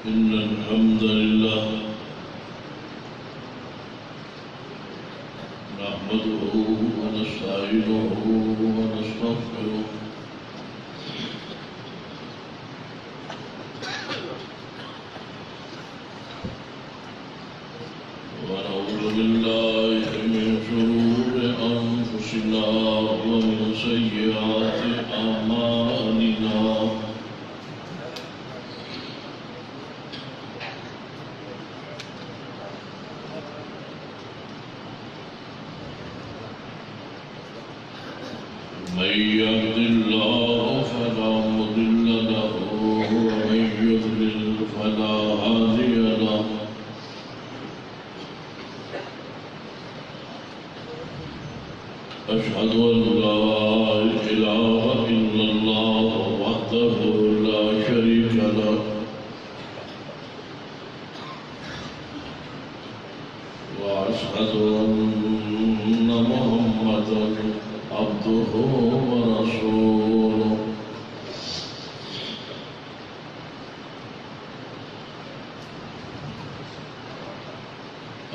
إن الحمد لله نحمده ونستعينه ونستغفره ونعوذ بالله من شرور أنفسنا ومن سيئات أعمالنا من يهد الله فلا مضل له ومن يضلل فلا هادي له أشهد أن لا إله إلا الله وحده لا شريك له وأشهد أن محمدا عبده ورسوله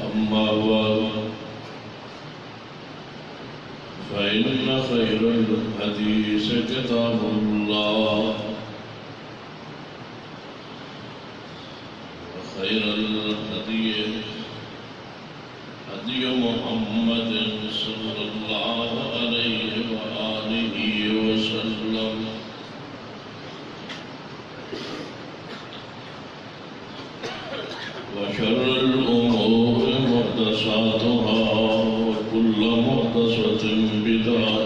أما بعد فإن خير الحديث كتاب الله وخير الهدي هدي محمد صلى الله عليه وآله وسلم وشر الأمور محدثاتها وكل محدثة بدعة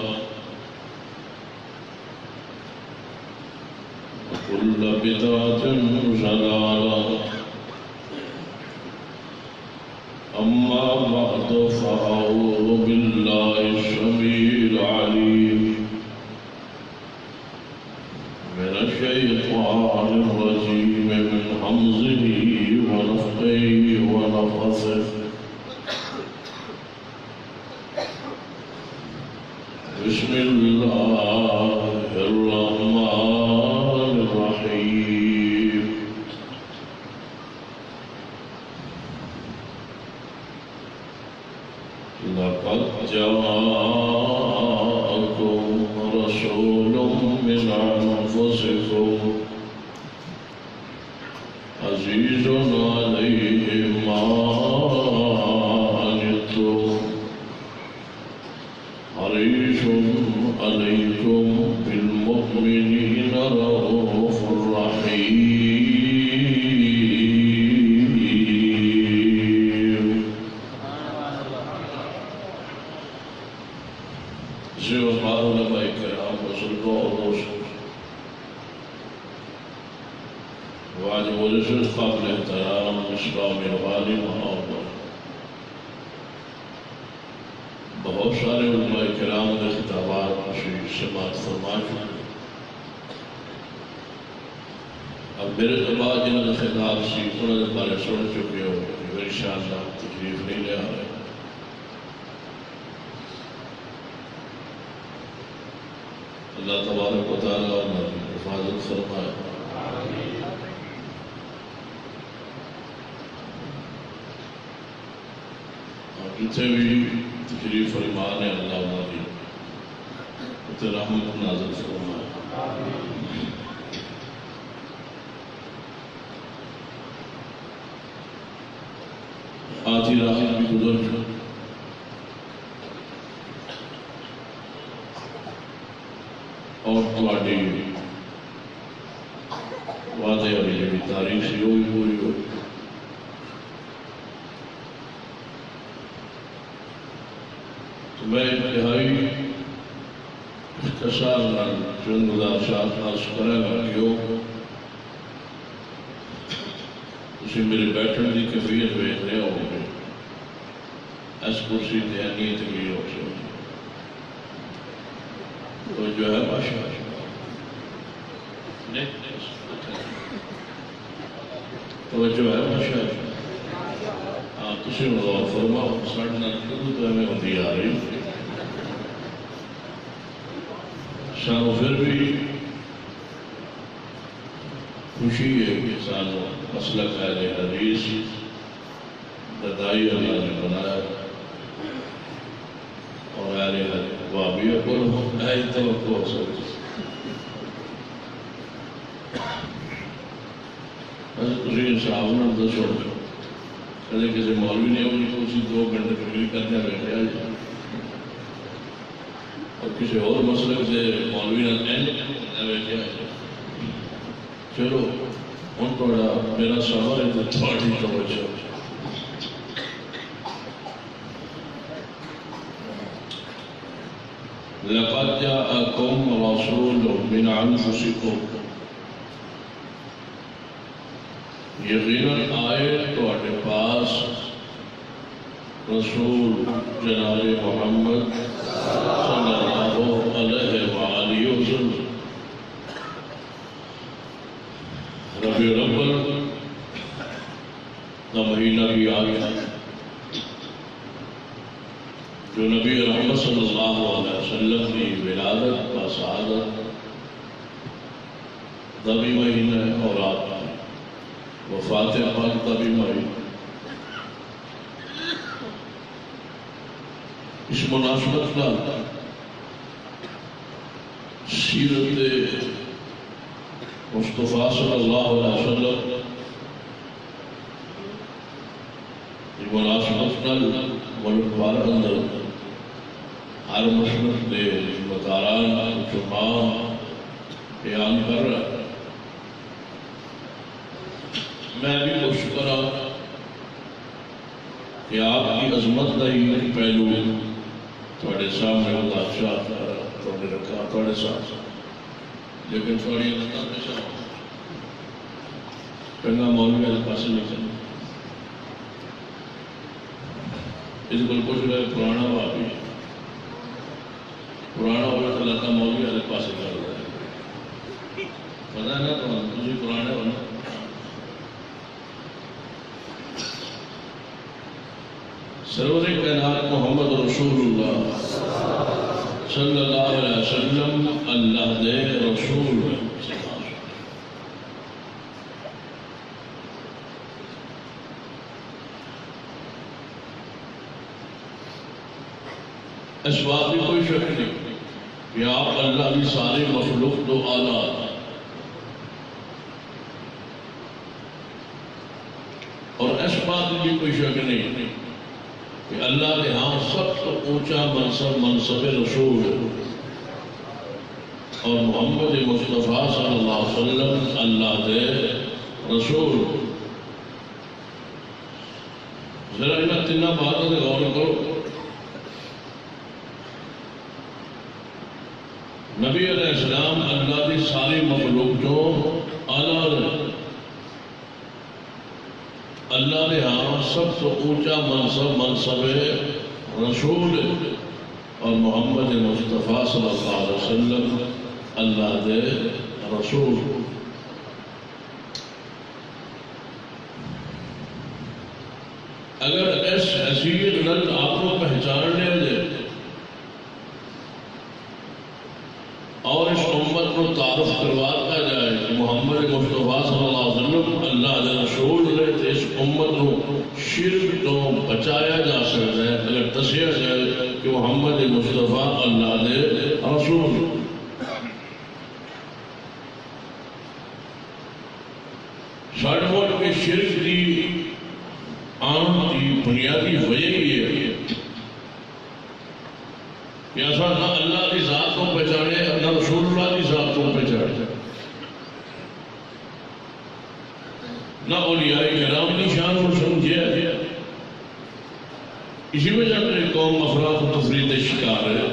وكل بدعة ضلالة أما بعد فأعوذ بالله السميع العليم من الشيطان الرجيم من همزه ونفخه ونفثه بسم الله الرحمن الرحيم لقد جاءكم رسول من أنفسكم عزيز عليه ما عنتم حريص عليكم بالمؤمنين رؤوف رحيم. زیوار علماء کرام بزرگوں اور دوستوں، واجب العزت قابل احترام اسلام الغالی محمد، بہت سارے علماء کرام نے خطابات سماعت فرما چکے. اب میرے بعد جنہوں نے خطاب سی انہوں نے بارے سن چکے ہو، انشاءاللہ تکلیف نہیں لے آ رہے. اللہ تبارک و تعالیٰ نے حفاظت فرمائے. جتنے بھی تکلیف فرمان ہے اللہ علیہ اتنے رحمت نازل فرمائے. آج ہی رات بھی گزر چکی اور تواڈی وعدے والی جڑی تاریخ سی وہ بھی پوری ہوئی. میں انتہائی اختصار چند گزارشات عرض کروں گا کہ تسی میرے بیٹھن کی کیفیت ویکھ رہے ہو گے اس کرسی تے نہیں تکلیف ہو سکتی. تو جو ہے ماشاء توجہ ہے ماشاء اللہ. ہاں تسی غور فرماؤ ساڈے نال کدوں تو ایویں ہوندی آ رہی سانو پھر بھی خوشی ہے کہ سانو مسلک اہل حدیث ددائی اللہ نے بنایا اور اہل حدیث وابیہ کو اہل توقع ہو سکتے تجھے صاحب نے دسو کہتے کسی مولوی نے ان کو اسی 2 گھنٹے تقریر کرنے بیٹھے آ جائے اور کسی اور مسلک سے مولوی نے بیٹھے آ جائے چلو ان تھوڑا میرا سوال ہے تو تھوڑی توجہ لقد جاءكم رسول من انفسكم یقیناً آئے تواڈے پاس رسول جناب محمد صلی اللہ علیہ وآلہ وسلم ربیع الاول کا مہینہ بھی آ گیا جو نبی رحمت صلی اللہ علیہ وسلم کی ولادت کا سعادت کا بھی مہینہ ہے اور آپ وفات پاک کا بھی مہینہ اس مناسبت کا سیرت مصطفیٰ صلی اللہ علیہ وسلم یہ مناسبت کا ملک بار اندر ہر مسلک دے مداران جمعان بیان کر رہا ہے میں بھی کوشش کرا کہ آپ کی عظمت کا ہی پہلو تھوڑے سامنے بادشاہ تھوڑے رکھا تھوڑے ساتھ لیکن تھوڑی عظمت پیشہ کنگا مولوی والے پاس نہیں کرنا اس کو کچھ رہے پرانا واقعی پرانا ہوگا تو لتا مولوی والے پاس کر رہا ہے پتہ ہے نا تجھے پرانے ہونا سرور کائنات محمد رسول اللہ صلی اللہ علیہ وسلم اللہ دے رسول اس بات میں کوئی شک نہیں کہ آپ اللہ کی ساری مخلوق تو اعلیٰ اور اس بات میں بھی کوئی شک نہیں کہ اللہ کے ہاں سب تو اونچا منصب رسول اور محمد مصطفیٰ صلی اللہ علیہ وسلم اللہ دے رسول ذرا انہیں تینوں باتوں سے غور کرو نبی علیہ السلام اللہ کی ساری مخلوق جو اعلیٰ اللہ نے ہاں سب سے اونچا منصب رسول اور محمد مصطفیٰ صلی اللہ علیہ وسلم اللہ دے رسول اگر اس حیثیت نل آپ کو پہچاننے دے اور اس امت کو تعارف کرواتا جائے کہ محمد مصطفیٰ صلی اللہ علیہ وسلم اللہ دے رسول نے تو اس امت کو شرک تو بچایا جا سکتا ہے اگر دسیا جائے کہ محمد مصطفیٰ اللہ دے رسول ساڑھے ملک کے شرک کی عام کی بنیادی وجہ یہ ہے کہ ایسا نہ اللہ کی ذات کو پہچانے نہ رسول اللہ کی ذات کو پہچانے نہ اولیاء کرام کی شان کو سمجھے اسی وجہ سے قوم افراد و تفرید شکار ہے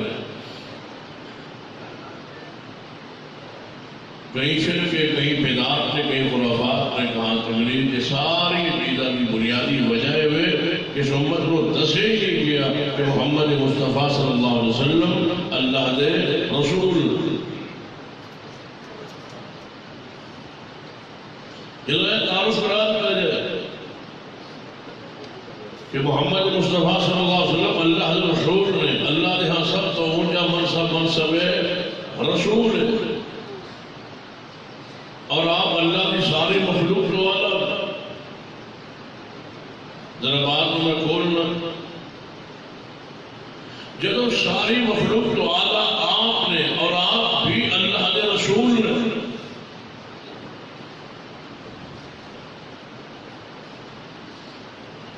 کہیں شرک ہے کہیں بدعت ہے کہیں خرافات ہے کہاں تقلید یہ ساری عقیدہ کی بنیادی وجہ ہے کہ اس امت کو دسے ہی کیا کہ محمد مصطفیٰ صلی اللہ علیہ وسلم اللہ دے رسول یہ تعارف کرات کر جائے کہ محمد مصطفیٰ صلی اللہ علیہ وسلم اللہ دے رسول نے اللہ دے ہاں سب تو اونچا منصب ہے رسول ہے اور آپ اللہ کی ساری مخلوق کو والا ذرا بات میں کھولنا، جب ساری مخلوق تو اعلیٰ آپ نے اور آپ بھی اللہ کے رسول نے،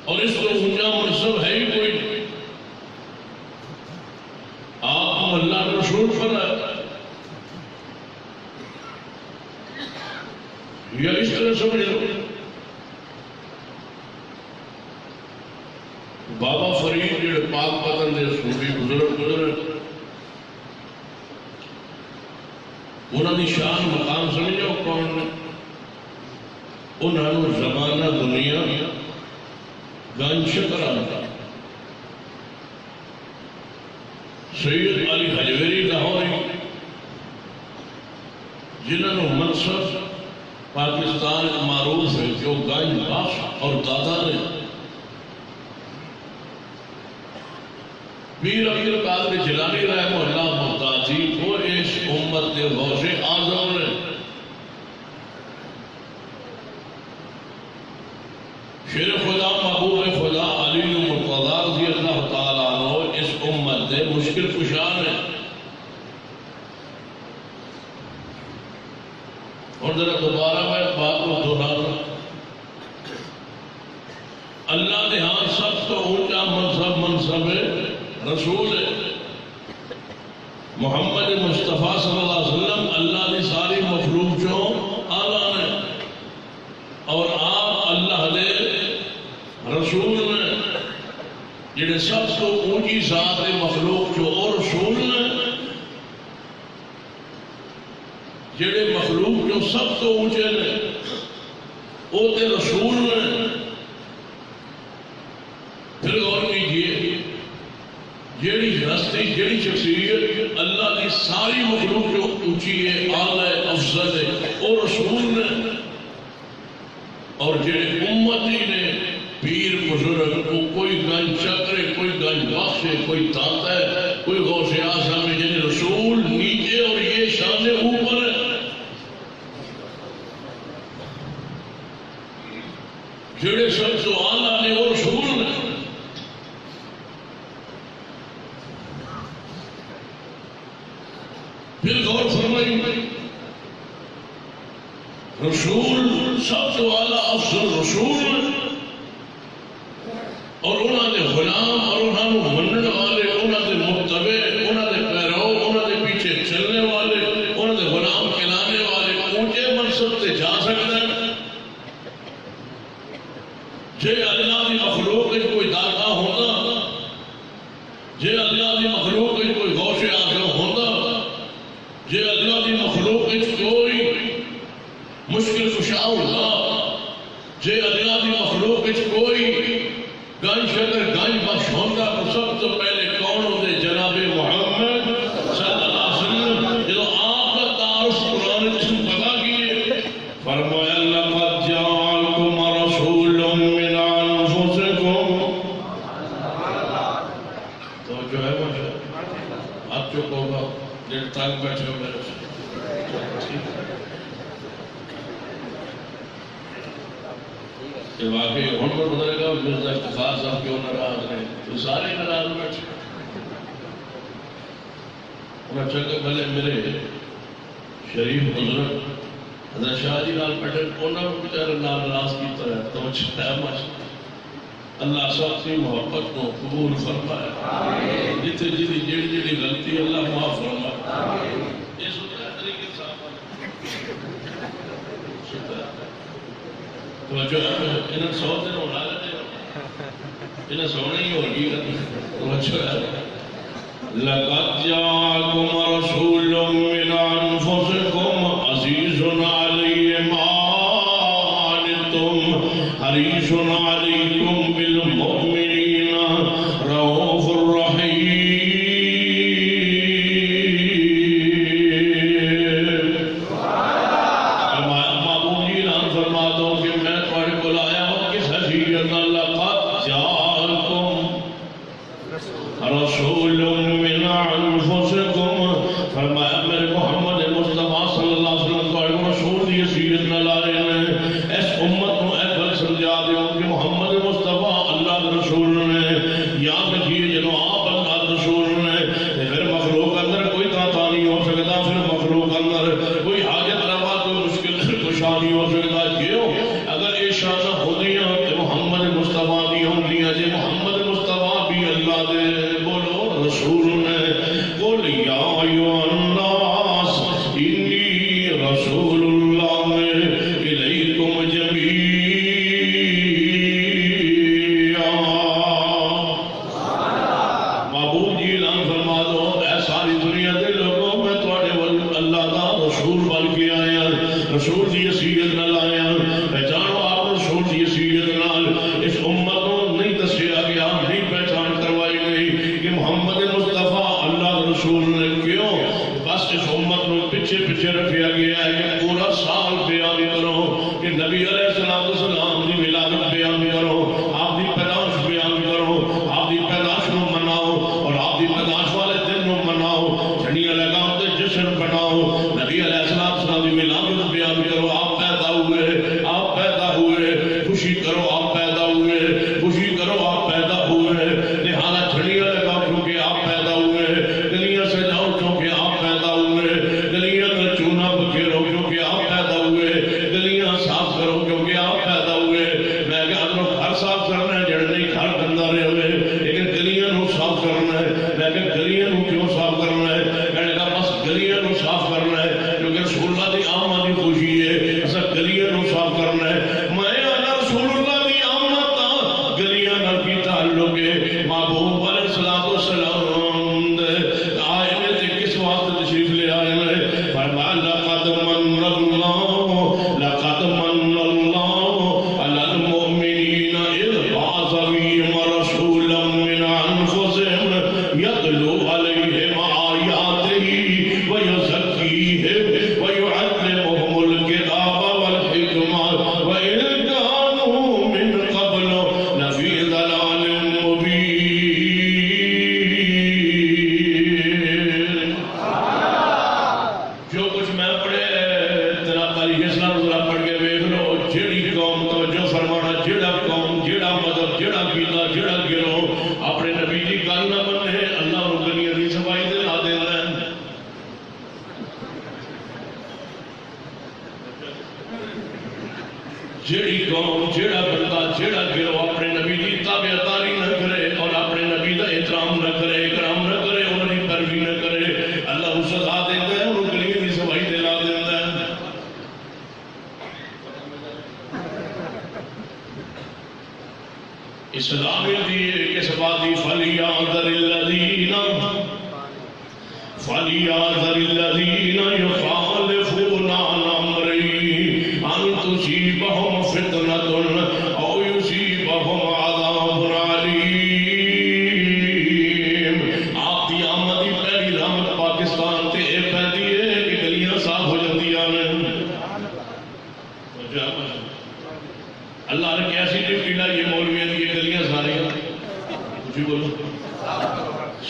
اور اس کو اونچا منصب ہے ہی کوئی نہیں، آپ ہم اللہ کے رسول پر ہے، یا اس طرح سمجھ لو بابا فرید جڑے پاک پتن دے صوفی بزرگ گزرے، انہوں نے شان مقام سمجھو کون نے؟ انہوں نے زمانہ دنیا گنج شکر آتا، سید علی حجویری لاہوری جنہوں نے منصب پاکستان معروف ہے جو گنج بخش اور دادا نے، پیر عبد القادر جیلانی رحمہ اللہ محتاجی کو اس امت کے غوث اعظم نے، شیر خدا محبوب خدا علی مرتضیٰ رضی اللہ تعالیٰ عنہ اس امت کے مشکل کشا نے۔ اور ذرا دوبارہ میں بات کو دہراتا، اللہ نے ہاں سب تو اونچا منصب رسول ہے، محمد مصطفیٰ صلی اللہ علیہ وسلم اللہ نے ساری مخلوق جو اعلیٰ نے، اور آپ اللہ دے رسول نے جڑے سب تو اونچی ذات مخلوق جو اور رسول نے، جڑے مخلوق جو سب تو اونچے نے وہ تے رسول نے۔ پھر غور کیجئے، جیڑی ہستی جیڑی شخصیت اللہ کی ساری مخلوق جو اونچی ہے اعلی افضل ہے وہ رسول نے، اور جیڑے امتی نے پیر بزرگ کو کوئی گنج چکر ہے، کوئی گنج بخش ہے، کوئی داتا ہے، کوئی غوث اعظم ہے، یعنی رسول نیچے اور یہ شان اوپر ہے۔ جیڑے سب تو اعلیٰ نے وہ رسول نے۔ پھر غور فرمائیں، رسول سب تو اعلیٰ افضل رسول، اور انہوں نے غلام اور انہوں نے منن والے، انہوں نے متبع، انہوں نے پیرو، انہوں نے پیچھے چلنے والے، انہوں نے غلام کہلانے والے اونچے منصب سے جا سکتے ہیں۔ جے اللہ کی مخلوق ہے کوئی داتا ہوتا، جے اللہ کی مخلوق ہے کوئی غوث اعظم ہوتا، جے اللہ کی مخلوق ہے کوئی مشکل کشا ہوتا، جے اللہ کی مخلوق ہے کوئی گنج شکر گنج بخش ہوتا، تو سب تو پہلے کون ہوتے؟ جناب محمد صلی اللہ علیہ وسلم۔ جو آپ کا تعارف قرآن نے پتا کیے، فرمایا لقد جاءکم رسول من انفسکم، تو جو ہے وہ آپ چپ ہوگا دیر تک بیٹھے ہو میرے سے کہ واقعی ہم کو بدلے گا مرزا افتخار صاحب کیوں ناراض رہے، تو سارے ناراض بیٹھے۔ انہیں چکے پہلے میرے شریف بزرگ حضرت شاہ جی نال بیٹھے، انہوں نے بیچارے ناراض کی طرح تو چھٹا ماشاء اللہ سب کی محبت کو قبول فرمائے، جتنے جی جیڑی غلطی اللہ معاف فرمائے۔ اس طریقے سے تو جو انہیں 100 دن ہونا لیتے انہیں سونے ہی ہوگی تو اچھا ہے۔ لَقَدْ جَاءَكُمْ رَسُولٌ مِّنْ أَنفُسِكُمْ عَزِيزٌ عَلَيْهِ مَا عَنِتُّمْ حَرِيصٌ عَلَيْكُمْ بِالْمُؤْمِنِينَ رَءُوفٌ رَحِيمٌ۔ رسول من انفسکم، فرمایا میرے محمد مصطفیٰ صلی اللہ علیہ وسلم کو رسول دی حیثیت نہ لائے اس امت کو اے بل سمجھا دیو کہ محمد مصطفیٰ اللہ رسول نے قل یا ایھا الناس انی رسول اللہ الیکم جمیعا۔ معبود جی اعلان فرما دو اے ساری دنیا دے لوگوں میں تواڈے ول اللہ دا رسول بن کے آیا، رسول دی حیثیت نال آیا۔ پہچانو آپ رسول دی حیثیت نال اس امت کو نہیں دسیا گیا، نہیں پہچان کروائی گئی کہ محمد مصطفیٰ اللہ رسول نے کیوں بس اس امت کو پیچھے پیچھے رکھا گیا ہے کہ پورا سال بیان کرو کہ نبی علیہ السلام کی ولادت بیان کرو، آپ کی پیدائش بیان کرو، آپ کی پیدائش کو مناؤ اور آپ کی پیدائش والے دن کو مناؤ، جھنڈیاں لگاؤ تے جشن بناؤ، نبی علیہ السلام کی ولادت بیان کرو، آپ پیدا ہوئے، آپ پیدا ہوئے، خوشی کرو آپ پیدا ہوئے، خوشی کرو آپ پیدا ہوئے، لہذا جھنڈیاں لگاؤ کیونکہ آپ پیدا ہوئے، گلیاں سجاؤ کیونکہ آپ پیدا ہوئے، گلیاں میں چونا بکھیرو کیونکہ آپ پیدا ہوئے، گلیاں صاف کرو کیونکہ آپ پیدا ہوئے۔ میں کہ اگر گھر صاف کرنا ہے جڑے نہیں گھر گندا رہے ہوئے، لیکن گلیاں نو صاف کرنا ہے۔ میں کہ گلیاں نو کیوں صاف کرنا ہے؟ کہنے کا بس گلیاں نو صاف کرنا ہے کیونکہ رسول اللہ دی آمد دی خوشی ہے، ایسا گلیاں نو صاف کرنا ہے۔ میں انا رسول اللہ دی آمد تا گلیاں نال کی تعلق ہے۔ محبوب علیہ السلام دے آئے میں تے کس واسطے تشریف لے آئے میں؟ فرمایا لقد من اللہ علی المؤمنین اذ بعث فیہم رسولا من انفسہم یتلو علیہم آیاتہ ویزکیہم ویعلمہم الکتاب والحکمہ وإن كانوا من قبل لفی ضلال مبین۔ جو کچھ میں پڑھے تیرا تاریخ اسلام ذرا پڑھ کے ویکھ لو، جیڑی قوم توجہ فرمانا، جیڑا قوم، جیڑا مذہب، جیڑا عقیدہ، جیڑا گروہ اپنے نبی دی گل نہ منے، اللہ نو دنیا دی صفائی دے لا دیندا ہے۔ جیڑی قوم، جیڑا بندہ، جیڑا گروہ اپنے نبی دی تابعداری نہ کرے اور اپنے نبی دا احترام نہ کرے، اکرام نہ کرے، انہاں دی پیروی نہ کرے، اللہ اس سزا دیندا ہے، انہوں گلیاں دی صفائی دے لا دیندا ہے۔ اسلام دی کس بات دی فلیعذر الذین یخالفون عن امرہ ان تصیبہم فتنۃ او یصیبہم عذاب علیم۔ آپ دی آمد دی پہلی رحمت پاکستان تے اے پیندی ہے کہ گلیاں صاف ہو جاندیاں نے۔ اللہ نے کیسی ڈیوٹی لائی ہے مولویوں کی، گلیاں ساریاں کچھ بولو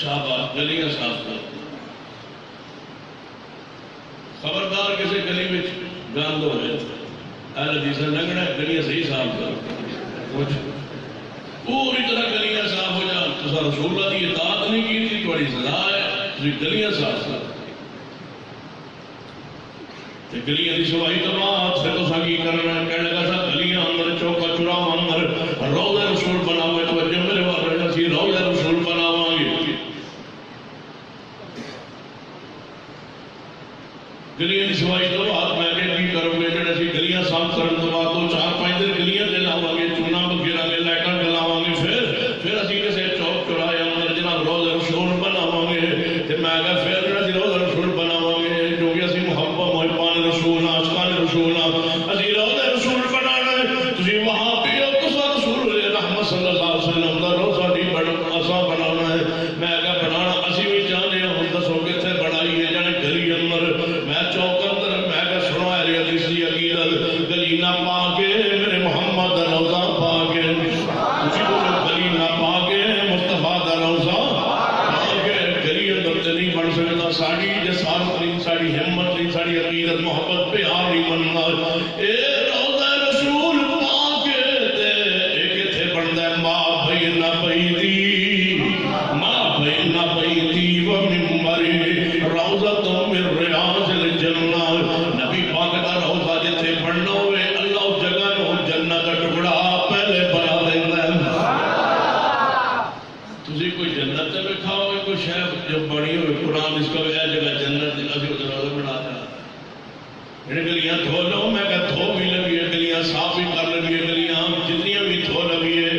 شاباش، گلیاں صاف کر۔ خبردار کسی گلی میں گند ہو جائے، اہل حدیث نے لنگنا ہے، گلیاں صحیح صاف کر، کچھ پوری طرح گلیاں صاف ہو جائیں۔ تو رسول اللہ کی اطاعت نہیں کی تھی، تھوڑی سزا ہے، گلیاں صاف کر۔ گلیاں دی صفائی تو بعد پھر تو سا کی کرنا ہے؟ کہنے لگا سا گلیاں اندر چوکا چورا اندر روضہ رسول بنا ہوئے، توجہ میرے بات رہنا سی، روضہ رسول بنا ہوا گے۔ گلیاں دی صفائی تو بعد میں کہ کی کروں گے؟ جڑے سی گلیاں صاف کرن تو بعد 2-4-5 دن گلیاں جلاواں گے، چونا بگیرا گے، لائٹاں جلاواں گے، پھر اسی کسے چوک چوراہے اندر جناب روضہ رسول بناواں گے۔ تے میں کہا پھر جڑا سی روضہ رسول بناواں گے جو کہ اسی محبت محبان رسول عاشقان رسول اسی روضہ رسول بنانا ہے۔ تسی وہاں پہ قصہ رسول رحمت صلی اللہ علیہ وسلم دا روضہ دی اساں بنانا ہے۔ میں کہا بنانا اسی بھی جانے ہوں، دسو کتنے بڑائی ہے جانے گلی اندر، میں چوک اندر، میں کہا سنو اہل حدیث دی عقیدت، گلی نہ پا کے میرے محمد دا روضہ پا کے، اسی بولو گلی نہ پا کے مصطفیٰ دا روضہ پا کے، گلی اندر تے نہیں بن سکتا۔ ساڑی جسارت نہیں، ساڑی ہمت نہیں، ساڑی عقیدت محبت پیار نہیں بننا۔ اے روضہ رسول پا کے تے ایک تھے بندہ ماں بھئی نہ بھئی دی جو بنی ہوئی قرآن اس کا ہے جگہ جنت اسی کو روزہ بنا دیا ان گلیاں دھو لو میں کہا دھو بھی لگی ہے گلیاں صاف بھی کر لگی ہے گلیاں جتنی بھی دھو لگی ہے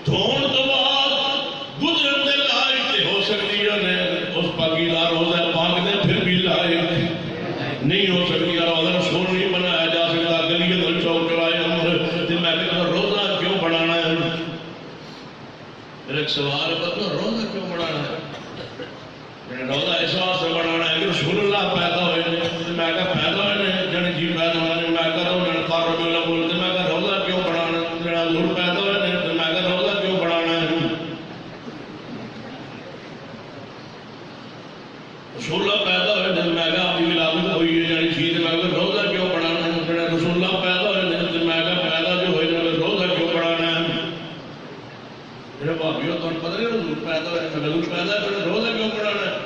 دھون تو بعد گزرن دے لائق ہو سکتی ہے اس پاکیزہ روزہ پاک دے پھر بھی لائق نہیں ہو سکتی روزہ رسول نہیں بنایا جا سکتا گلی اندر چوک چورائے امر تے میں کہتا روزہ کیوں بنانا ہے میرا ایک سوال پتہ روزہ کیوں بنانا ہے روزہ اس واسطے بنانا ہے کہ رسول اللہ پیدا ہوئے میں کہا پیدا ہوئے جن جی پیدا ہوئے میں کہا انہوں نے ربی اللہ بولتے میں کہا روزہ کیوں بنانا ہے جڑا حضور پیدا ہوئے میں کہا روزہ کیوں بنانا ہے رسول اللہ پیدا ہوئے جن میں کہا اپنی ولادت ہوئی ہے جن چیز میں کہا روزہ کیوں بنانا ہے جڑا رسول اللہ پیدا ہوئے جن میں کہا پیدا جو ہوئے جن روزہ کیوں بنانا ہے میرے بھابیوں تو پتہ نہیں رسول پیدا ہوئے میں رسول پیدا ہے روزہ کیوں بنانا ہے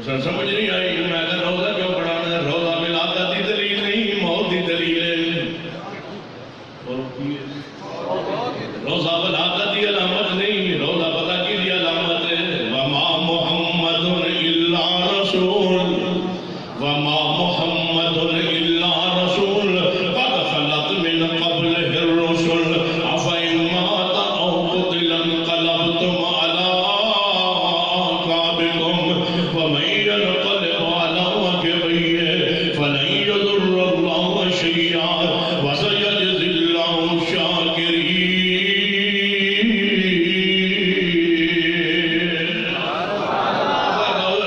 سمجھ نہیں آئی میں کہا روزہ کیوں بنانا ہے روزہ ولادت کی دلیل نہیں موت کی دلیل ہے روزہ ولادت کی علامت نہیں روزہ پتہ کی علامت ہے وما محمد الا رسول وما محمد الا رسول قد خلت من قبله الرسل افإن مات او قتل انقلبتم على أعقابكم ومن ينقلب على عقبيه فلن يضر الله شيئا وسيجزي الله الشاكرين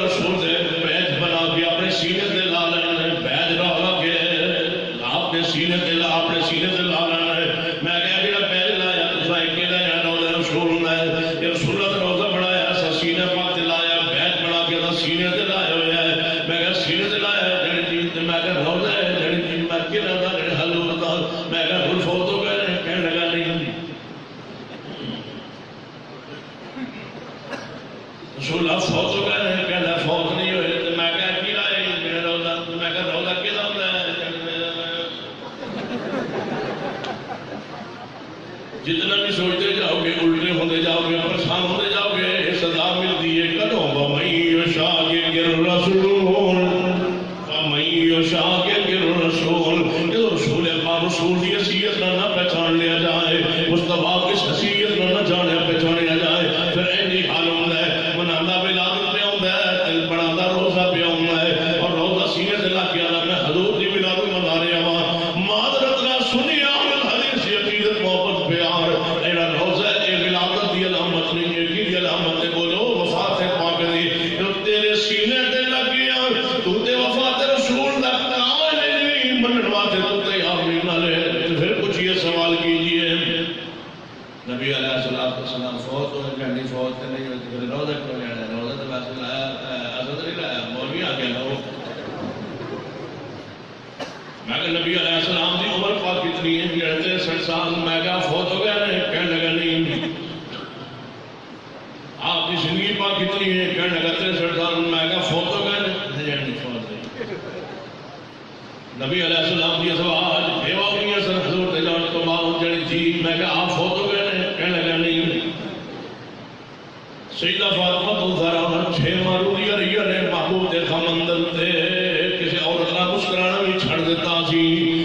رسول سے بیت بنا کے اپنے سینے سے لا لینا ہے بیت رہا کے اپنے سینے سے لا لینا ہے میں کہا کہ بیت لایا تو سائیں کے لایا روزہ رسول میں یہ رسول اللہ روزہ بڑھایا ایسا سینے پاک لایا بیت بنا کے سینے سے لایا ہوا ہے میں کہا سینے سے لایا ہے جڑی چیز میں کہا روزہ ہے جڑی چیز میں کہ رہا تھا حضور دا میں کہا پھر فوت ہو گئے کہنے لگا نہیں رسول اللہ فوت ہو گئے کہنا فوت نہیں ہوئے میں کہا کی لائے میرے روزہ میں کہا روزہ کیا ہوتا ہے جتنا بھی سوچتے جاؤ گے الٹے ہوتے جاؤ گے پریشان ہوتے جاؤ گے سزا ملتی ہے کدوں وَمَن يُشَاقِقِ الرَّسُولَ وَمَن يُشَاقِقِ الرَّسُولَ کہ رسول پاک رسول کی حیثیت نہ پہچان لیا جائے مصطفیٰ کی حیثیت نہ جانے پہچانیا جائے پھر اینی حال ہوتا ہے منانا ولادت پہ ہوتا ہے دل بڑھانا روزہ پہ ہوتا ہے اور روزہ سینے سے لا کے آنا میں حضور کی ولادت منا رہا ہوں معذرت نہ سنی عامل حدیث عقیدت محبت پیار اینا روزہ اے ولادت دی علامت نہیں ہے کی علامت ہے بولو وفات پاک دی جو تیرے سینے تے لگ گیا تو تے وفات رسول دا قائل نہیں منن واسطے تو تیار نہیں نہ لے پھر کچھ یہ سوال کیجئے نبی علیہ السلام فوت ہوئے کہنی فوت تے نہیں ہوئی پھر روزہ کیوں لینا ہے روزہ تو ویسے لایا حضرت نہیں لایا مولوی آ گیا لو میں کہ نبی علیہ السلام دی عمر پاک کتنی ہے 63 سال میں کہا فوت ہو گیا نہیں کہنے لگا نہیں آپ کی زندگی پاک کتنی ہے کہنے لگا 63 سال میں کہا فوت ہو گیا نہیں فوت نہیں نبی علیہ السلام دی ازواج بیوہ ہوئی ہیں سر حضور دے جان تو بعد جڑی جی میں کہا آپ فوت ہو گئے نہیں کہنے لگا نہیں سیدہ فاطمہ تو ذرا 6 معروضی رہی نے محبوب دے خمندل تے کسی عورت نہ مسکرانا بھی چھڑ دیتا سی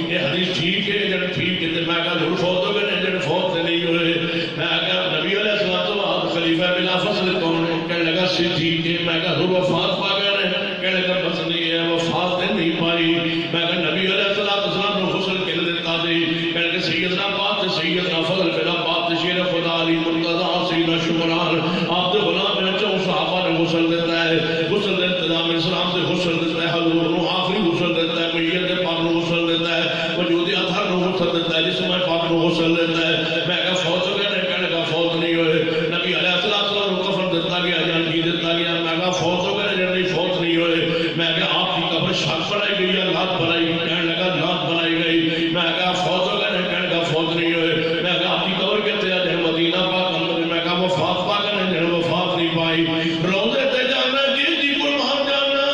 یہ حدیث ٹھیک ہے جڑ ٹھیک ہے میں کہا ضرور فوت ہو گئے جڑ فوت سے نہیں ہوئے میں کہا نبی علیہ السلام تو بعد خلیفہ بلا فصل کون ہے کہنے لگا صدیق ہے میں کہا ضرور وفات پا گئے کہنے لگا بس نہیں ہے وفات نے نہیں پائی میں کہا نبی علیہ السلام نے غسل کے دیتا دے کہنے کہ سیدنا پاک سیدنا فضل بلا پاک شیر خدا علی مرتضی سیدنا شکران آپ دے غلام نے چون صحابہ نے غسل دیتا ہے غسل دے انتظام اسلام سے غسل دیتا ہے حضور نو آخری غسل دیتا ہے میت پاک نو غسل دیتا ہے وجود اطہر نو غسل دیتا ہے جسم پاک نو غسل دیتا ہے میں کہا فوت ہو گئے کہنے کا فوت نہیں ہوئے نبی علیہ السلام کو کفن دیتا گیا جان کی دیتا گیا میں کہا فوت ہو گئے نہیں فوت نہیں ہوئے میں کہا آپ کی قبر شک بنائی گئی ہے لات بنائی گئی کہنے لگا لات بنائی گئی میں کہا فوت ہو گئے کہنے کا فوت نہیں ہوئے میں کہا آپ کی قبر کہتے ہیں جہاں مدینہ پاک اندر میں کہا وفات پاک نے جہاں وفات نہیں پائی روزے تے جانا جی قربان جانا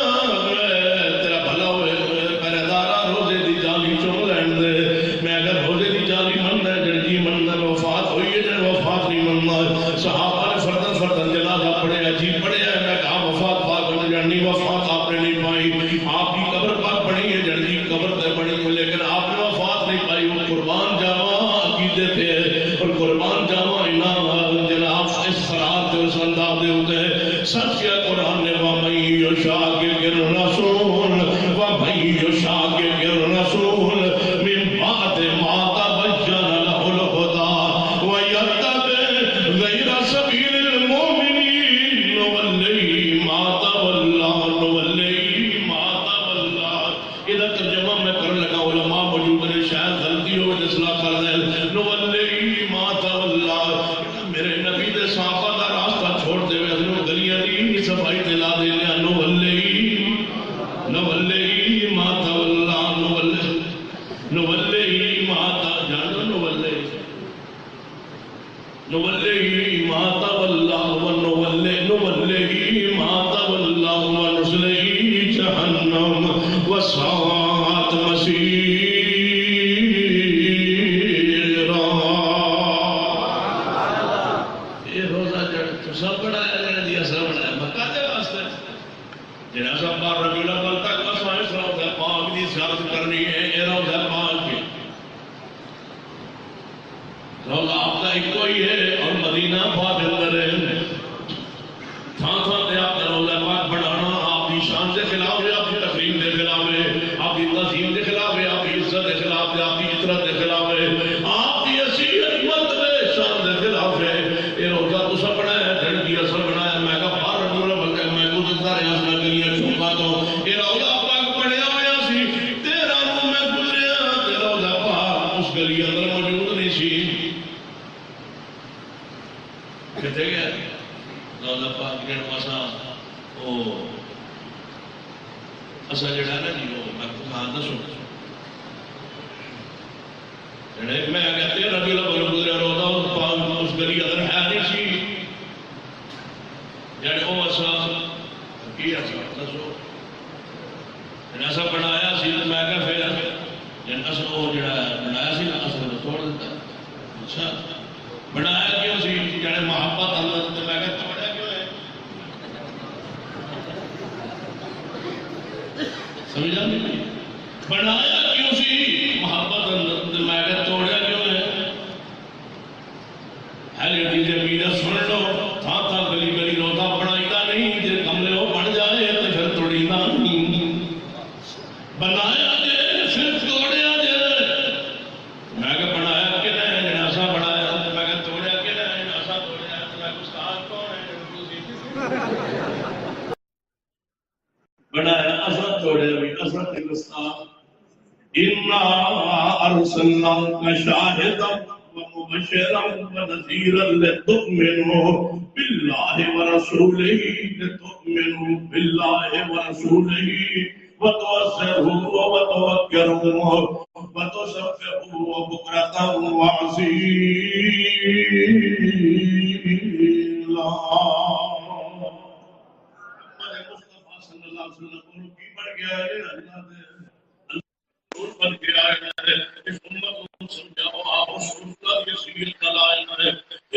تیرا بھلا ہوئے پہلے دارا روزے دی جالی چون لین دے میں کہا روزے دی جالی مننا ہے جڑ جی مننا وفات ہوئی ہے جڑ وفات نہیں مننا صحابہ نے فردن جنازہ پڑھے عجیب دیتے اور قربان جاوا انعام جناب اس فرات اس انداز دے ہوتے سچ کیا قرآن نے وَمَن يُشَاقِقِ الرَّسُولَ وَمَن يُشَاقِقِ الرَّسُولَ مِن بَعْدِ مَا تَبَيَّنَ لَهُ الْهُدَىٰ وَيَتَّبِعْ غَيْرَ سَبِيلِ الْمُؤْمِنِينَ نُوَلِّهِ مَا تَوَلَّىٰ نُوَلِّهِ مَا تَوَلَّىٰ ادھر ترجمہ میں کرنے لگا علماء موجود ہیں شاید غلطی ہو اصلاح کر دیں نُوَلِّهِ مَا تَوَلَّىٰ میرے نبی دے صحابہ دا راستہ چھوڑ دے ہوئے گلیاں دی صفائی دلا دے لیا نُوَلِّهِ مَا تَوَلَّىٰ نُوَلِّهِ مَا جانو نُوَلِّهِ مَا تَوَلَّىٰ وَنُوَلِّهِ مَا تَوَلَّىٰ وَنُصْلِهِ جَهَنَّمَ وَسَاءَتْ مَصِيرًا یہ روزہ تو سب بڑھایا جانا دیا سب بڑھایا مکہ دے واسطے جنازہ بار ربیع الاول تک بس اس روزہ پاک دی زیارت کرنی ہے یہ روزہ پاک ہے روزہ آپ کا ایک کوئی ہے اور مدینہ پاک اندر ہے تھان تھان دے آپ کا روزہ پاک بڑھانا آپ کی شان سے خلاف ہے آپ کی تقریم دے خلاف ہے آپ کی تعظیم دے خلاف ہے آپ کی عزت دے خلاف ہے آپ کی عطرت دے خلاف ہے آپ کی حیثیت مت دے شان دے خلاف ہے یہ روزہ تو سب بنایا دن کی اثر بنایا میں کہا بار رجوع بلکہ میں گزرتا رہا نہ کریے چھوکا تو یہ روزہ پاک پڑھیا ہوا سی تیرا نو میں گزریا تے روزہ پاک اس گلی اندر موجود نہیں سی کہتے گیا روزہ پاک جن مسا او اسا جڑا نا جی وہ میں کہاں دسوں میں اگر تیرا ربیع الاول گزریا روزہ پاک اس گلی اندر ہے نہیں سی جڑے او اسا کی اسا دسو ایسا بنایا سی میں کہا پھر جن اسا او جڑا بنایا سی نا اسا نے توڑ دیتا اچھا بنایا کیوں سی جڑے محبت اللہ تے میں کہا توڑیا کیوں ہے سمجھا نہیں بنایا کیوں سی محبت اللہ تے میں کہا توڑیا کیوں ہے ہر چیز میرا سن لو تھا تھا گلی گلی روزہ بنائیتا نہیں جے کملے ہو بن جائے تو پھر توڑیتا نہیں بنایا جے پھر توڑیا جے میں کہ بنایا کہ نہیں جناسا بنایا میں کہ توڑیا کہ نہیں جناسا توڑیا میں استاد کون ہے بنایا اثر توڑیا بھی اثر تک استاد اِنَّا أَرْسَلْنَاكَ شَاهِدًا وَمُبَشِّرًا وَنَذِيرًا لِتُؤْمِنُوا بِاللَّهِ وَرَسُولِهِ وَتُعَزِّرُوهُ وَتُوَقِّرُوهُ وَتُسَبِّحُوهُ بُكْرَةً وَأَصِيلًا مصطفیٰ صلی اللہ علیہ وسلم کی بڑھ گیا ہے اللہ دے بن کے آئے ہیں اس امت کو سمجھاؤ آپ اس امت یہ سیل کلائم ہے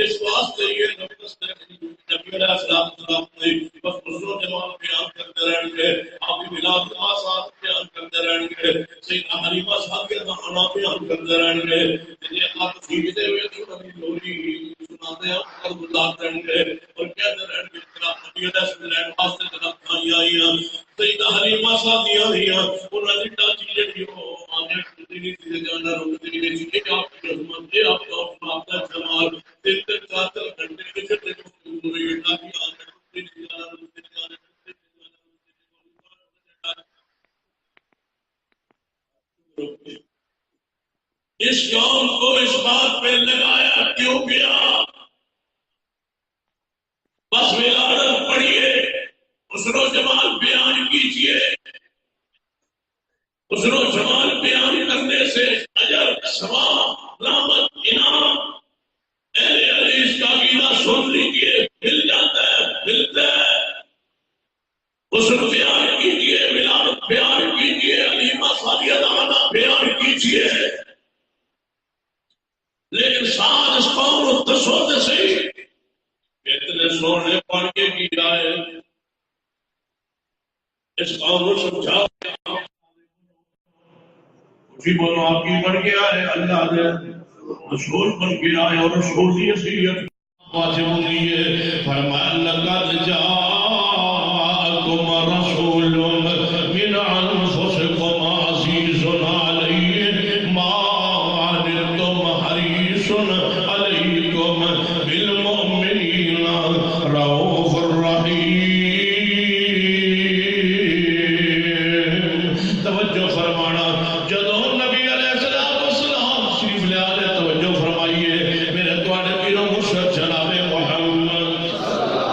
اس واسطے یہ نبی علیہ السلام نے بس حضور جمال بیان کرتے رہیں گے آپ کی ملاد آسات بیان کرتے رہیں گے سیدہ حلیمہ صاحبیہ کا حنا بیان کرتے رہیں گے جنہیں اللہ تفیق دے ہوئے تو نبی لوری سناتے ہیں اور بلاتے رہیں گے اور کہتے رہیں گے نبی علیہ السلام واسطے طرف کھائی آئی ہیں سیدہ حلیمہ صاحبیہ ہیں انہوں نے چیزیں بھی ہو آگے کتنی چیزیں جانا روکتی نہیں چیزیں آپ کی عظمت ہے آپ کا آپ کا جمال دل تک چاہتے گھنٹے کے چھتے جو ریٹا کی آگے کتنی چیزیں جانا روکتی جانا اس قوم کو اس بات پہ لگایا کیوں گیا بس ولادت پڑھیے حسن و جمال بیان کیجیے حسن و جمال بیان کرنے سے اجر ثواب رحمت انعام اہل حدیث کا عقیدہ سن لیجیے مل جاتا ہے ملتا ہے حسن بیان کیجیے ولادت بیان کیجیے حلیمہ صاحبیہ کا بیان کیجیے لیکن ساتھ اس قوم کو دسوتے سے اتنے سونے پڑھ کے کی جائے اس قوم کو سمجھا جی بولو آپ کی بڑھ گیا ہے اللہ نے رسول بن کے آئے اور رسول کی حیثیت واجب ہوئی ہے. فرمایا لقد جاءکم رسول من انفسکم عزیز علیہ ما عنتم حریص علیکم بالمؤمنین رؤوف الرحیم. توجہ فرمانا جدو نبی علیہ السلام شریف لے آنے توجہ فرمائیے میرے توڑے پیروں مرشد جناب محمد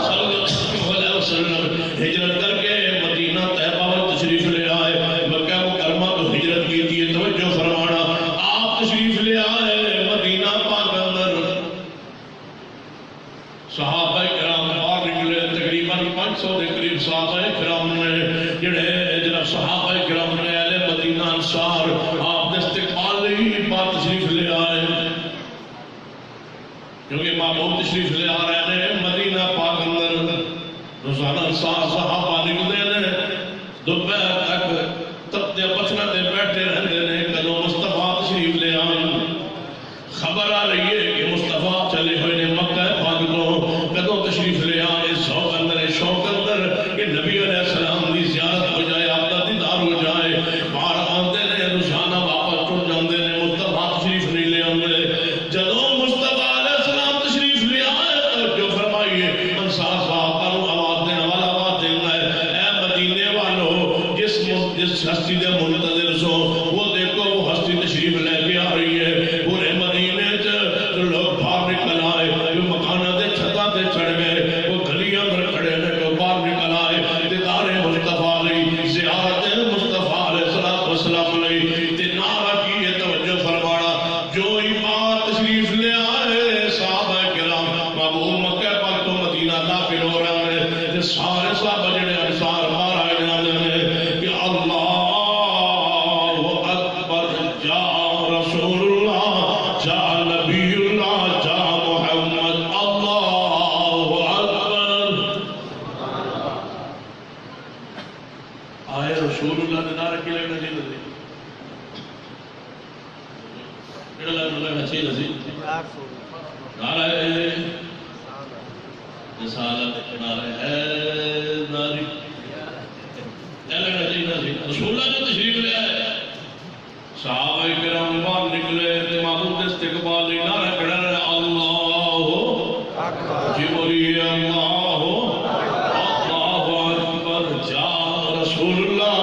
صلی اللہ علیہ وسلم ہجرت کر کے مدینہ طیبہ میں تشریف لے آئے. مکہ مکرمہ تو ہجرت کی تھی. توجہ فرمانا آپ تشریف لے آئے مدینہ پاک اندر صحابہ کرام باہر نکلے. تقریباً 500 کے قریب صحابہ کرام نے جڑے جناب صحابہ کرام نے اہل مدینہ انصار آپ نے استقبال لی بات تشریف لے آئے کیونکہ محبوب تشریف لے آ رہے ہیں مدینہ پاک اندر. روزانہ انصار صحابہ نکلے نے دوپہر تک تپتے پچھنا دے بیٹھے رہتے ہیں. کدو مصطفیٰ تشریف لے آئے خبر آ رہی ہے کہ مصطفیٰ چلے ہوئے نے مکہ پاک تو. کدو تشریف لے آئے شوق اندر کہ نبی علیہ السلام کی زیارت ہو جائے آپ کا دیدار ہو جائے. باہر آتے ہیں روزانہ واپس ٹر جاتے ہیں مصطفیٰ تشریف نہیں لے آتے. جدو مصطفیٰ علیہ السلام تشریف لے آئے جو فرمائیے انصار صحابہ کو آواز دینے والا آواز دینا ہے اے مدینے والو جس ہستی دے منتظر سو وہ دیکھو وہ ہستی تشریف لے کے آ رہی ہے. پورے مدینے لوگ باہر نکل آئے جو مکانہ دے چھتا دے چڑھ گئے وہ گلیاں پر کھڑے نے جو باہر نکل آئے دیدار مصطفیٰ علیہ زیارت مصطفیٰ علیہ السلام علیہ نعرہ کی یہ توجہ فرمانا. جو ہی بات تشریف لے آئے صحابہ کرام محبوب مکہ پاک تو مدینہ داخل ہو رہے ہیں. سارے صحابہ جڑے انصار باہر آئے جانے ہیں کہ اللہ اکبر جاء رسول اللہ جاء نبی اللہ جاء محمد اللہ اکبر. آئے رسول اللہ نے نعرہ کی لگنا چاہیے تھے کیڑا لگنا چاہیے تھے نعرہ رسالت نعرہ حیدری کیا لگنا چاہیے تھا. رسول اللہ جو تشریف لے آئے صحابہ کرام باہر نکلے تے محبوب دے استقبال لی نعرہ کھڑا رہے اللہ جی بولیے اللہ اکبر جاء رسول اللہ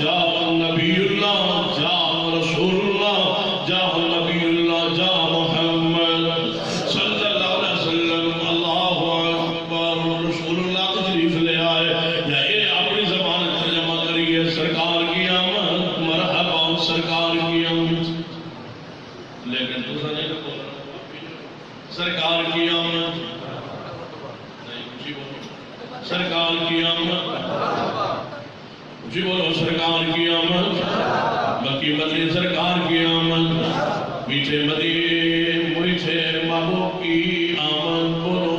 جاء نبی اللہ جاء رسول اللہ جاء نبی اللہ جاء محمد صلی اللہ علیہ وسلم. اللہ اکبر رسول اللہ تشریف لے آئے یا یہ اپنی زبان ترجمہ کریے سرکار کی آمد مرحبا سرکار کی آمد. لیکن تو نہیں بول رہا سرکار کی آمد نہیں جی بولو سرکار کی آمد جی بولو سرکار کی آمد. مکی مدنی سرکار کی آمد میٹھے مدینے میٹھے محبوب کی آمد. بولو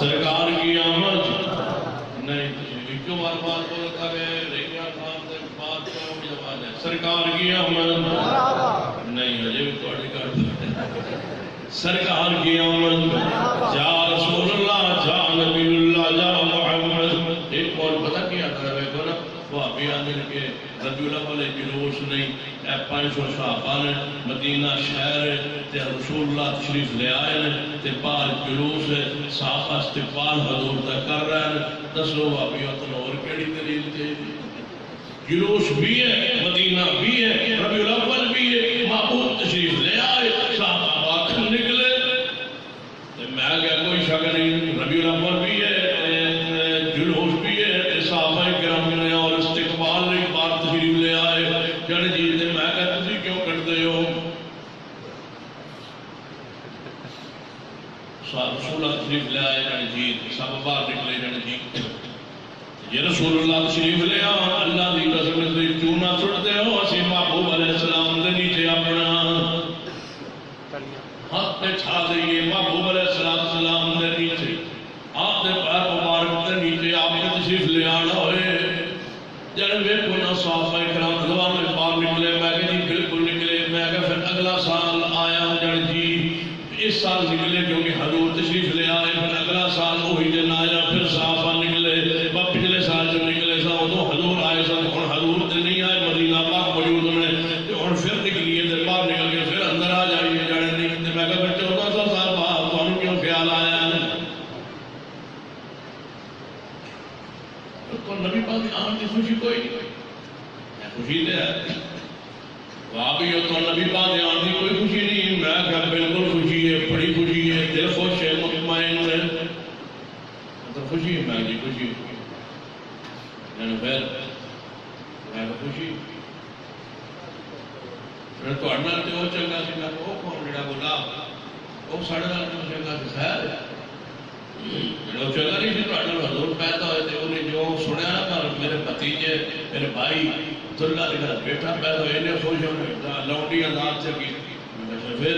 سرکار کی آمد نہیں ایک بار بات بولتا ہے سرکار کی آمد نہیں مجھے بھی توڑی کر سرکار کی آمد جا رسول اللہ جا نبی اللہ جا محمد. ایک اور پتہ کیا کر رہے کو نا وہ ابھی آدھر کے ربیع الاول جلوس نہیں 500 صحابہ نے مدینہ شہر تے رسول اللہ تشریف لے آئے نے تے باہر جلوس صحابہ استقبال حضور تک کر رہے ہیں. دسو ابھی اتنا اور کیڑی دلیل تھے. جلوس بھی ہے مدینہ بھی ہے ربیع الاول بھی ہے محبوب تشریف لے آئے صحابہ باہر نکلے میں گیا کوئی شک نہیں. ربیع الاول بھی ہے جلوس بھی ہے صحابہ کرام نے اور استقبال نے باہر تشریف لے آئے جڑ جی میں کہا تسی کیوں کرتے ہو. رسول اللہ تشریف لے آئے جڑ جی سب باہر نکلے جڑ جی یہ رسول اللہ تشریف لے اللہ دی قسم سے کیوں نہ چھڑتے ہو اسی محبوب علیہ السلام دے نیچے اپنا ہاتھ پہ چھا دئیے محبوب علیہ السلام دے نیچے آپ دے پیر مبارک دے نیچے آپ کے تشریف لے آنا ہوئے. جب ویکھو نا صحابہ کرام دوار میں باہر نکلے میں کہ جی بالکل نکلے. میں کہ پھر اگلا سال آیا جڑ جی اس سال نکلے کیونکہ حضور تشریف لے آئے، پھر اگلا سال وہی دن آیا، پھر صحابہ نکلے، پچھلے سال جو نکلے سا ادو حضور آئے سن، ہوں حضور تے نہیں آئے، مدینہ پاک موجود نے، ہوں پھر نکلیے تے باہر نکل کے پھر اندر آ جائیے جانے نہیں، میں کہا پھر 1400 سال بعد تمہیں کیوں خیال آیا ہے؟ تو نبی پاک آن کی خوشی کوئی نہیں، خوشی دے ہے واقعی تو نبی پاک آن کی کوئی خوشی نہیں، میں کہا بالکل خوشی ہے، بڑی خوشی ہے، دل خوش ہے، مطمئن ہے، تو خوشی ہے، میں جی خوشی یعنی پھر میں خوشی پھر تو اڑنا تے وہ چنگا سی، میں وہ کون جڑا گلاب وہ ساڑھے نال تو چنگا سی، خیر جڑا چنگا نہیں سی تو حضور پیدا ہوئے تھے، انہیں جو سنیا نا پر میرے بھتیجے میرے بھائی عبداللہ کا بیٹا پیدا ہوئے، انہیں خوش ہوئے لونڈی آزاد سے کی، پھر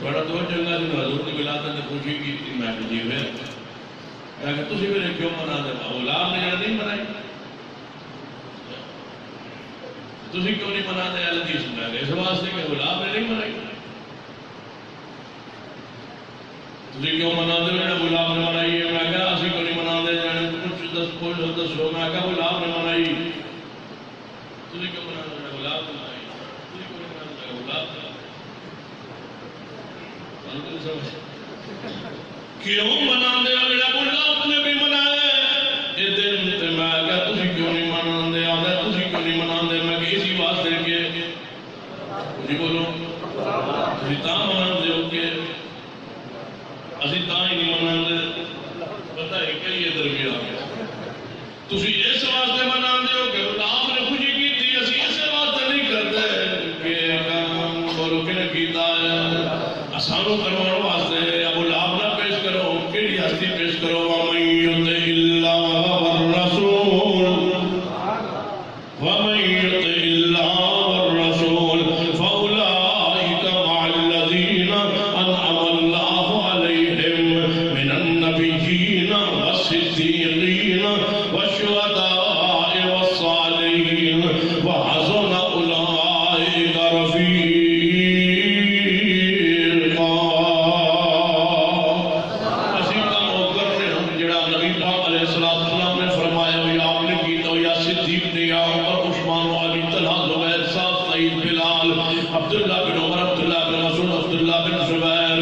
تھوڑا تو چنگا سی حضور کی ولادت نے خوشی کی تھی، میں جی پھر کہ تسی میرے کیوں منا دے غلام نے جڑا نہیں منائی، تسی کیوں نہیں منا دے حدیث میں اس واسطے کہ غلام نے نہیں منائی، تسی کیوں منا دے جڑا غلام نے منائی ہے، میں کہا اسی کیوں نہیں منا دے جانے کچھ دسو، میں کہا غلام نے منائی، تسی کیوں منا دے جڑا غلام نے منائی، تسی کیوں نہیں منا دے غلام نے کیوں منا دے جڑا غلام نے بھی منایا یہ دن تے، میں کہا تسی کیوں نہیں منا دے آدھا تسی کیوں نہیں منا دے، میں کہ اسی واسطے کہ جی بولو تسی تاں منا دے ہو کہ اسی تاں ہی نہیں منا دے، پتہ ہے کہ یہ درمیان ہے، تسی اس واسطے منا دے ہو کہ غلام نے خوشی کی تھی، اسی اس واسطے نہیں کرتے کہ کام بولو کہ نے کیتا ہے آسانوں کروانے واسطے، ابو لہب نہ پیش کرو، کیڑی ہستی پیش کرو، وَمَن يُطِعِ اللَّهَ وَالرَّسُولَ وَمَن يُطِعِ اللَّهَ وَالرَّسُولَ فَأُولَٰئِكَ مَعَ الَّذِينَ أَنْعَمَ اللَّهُ عَلَيْهِم مِّنَ النَّبِيِّينَ وَالصِّدِّيقِينَ وَالشُّهَدَاءِ وَالصَّالِحِينَ وَحَسُنَ أُولَٰئِكَ رَفِيقًا۔ عبداللہ بن عمر، عبداللہ بن مسعود، عبداللہ بن زبیر،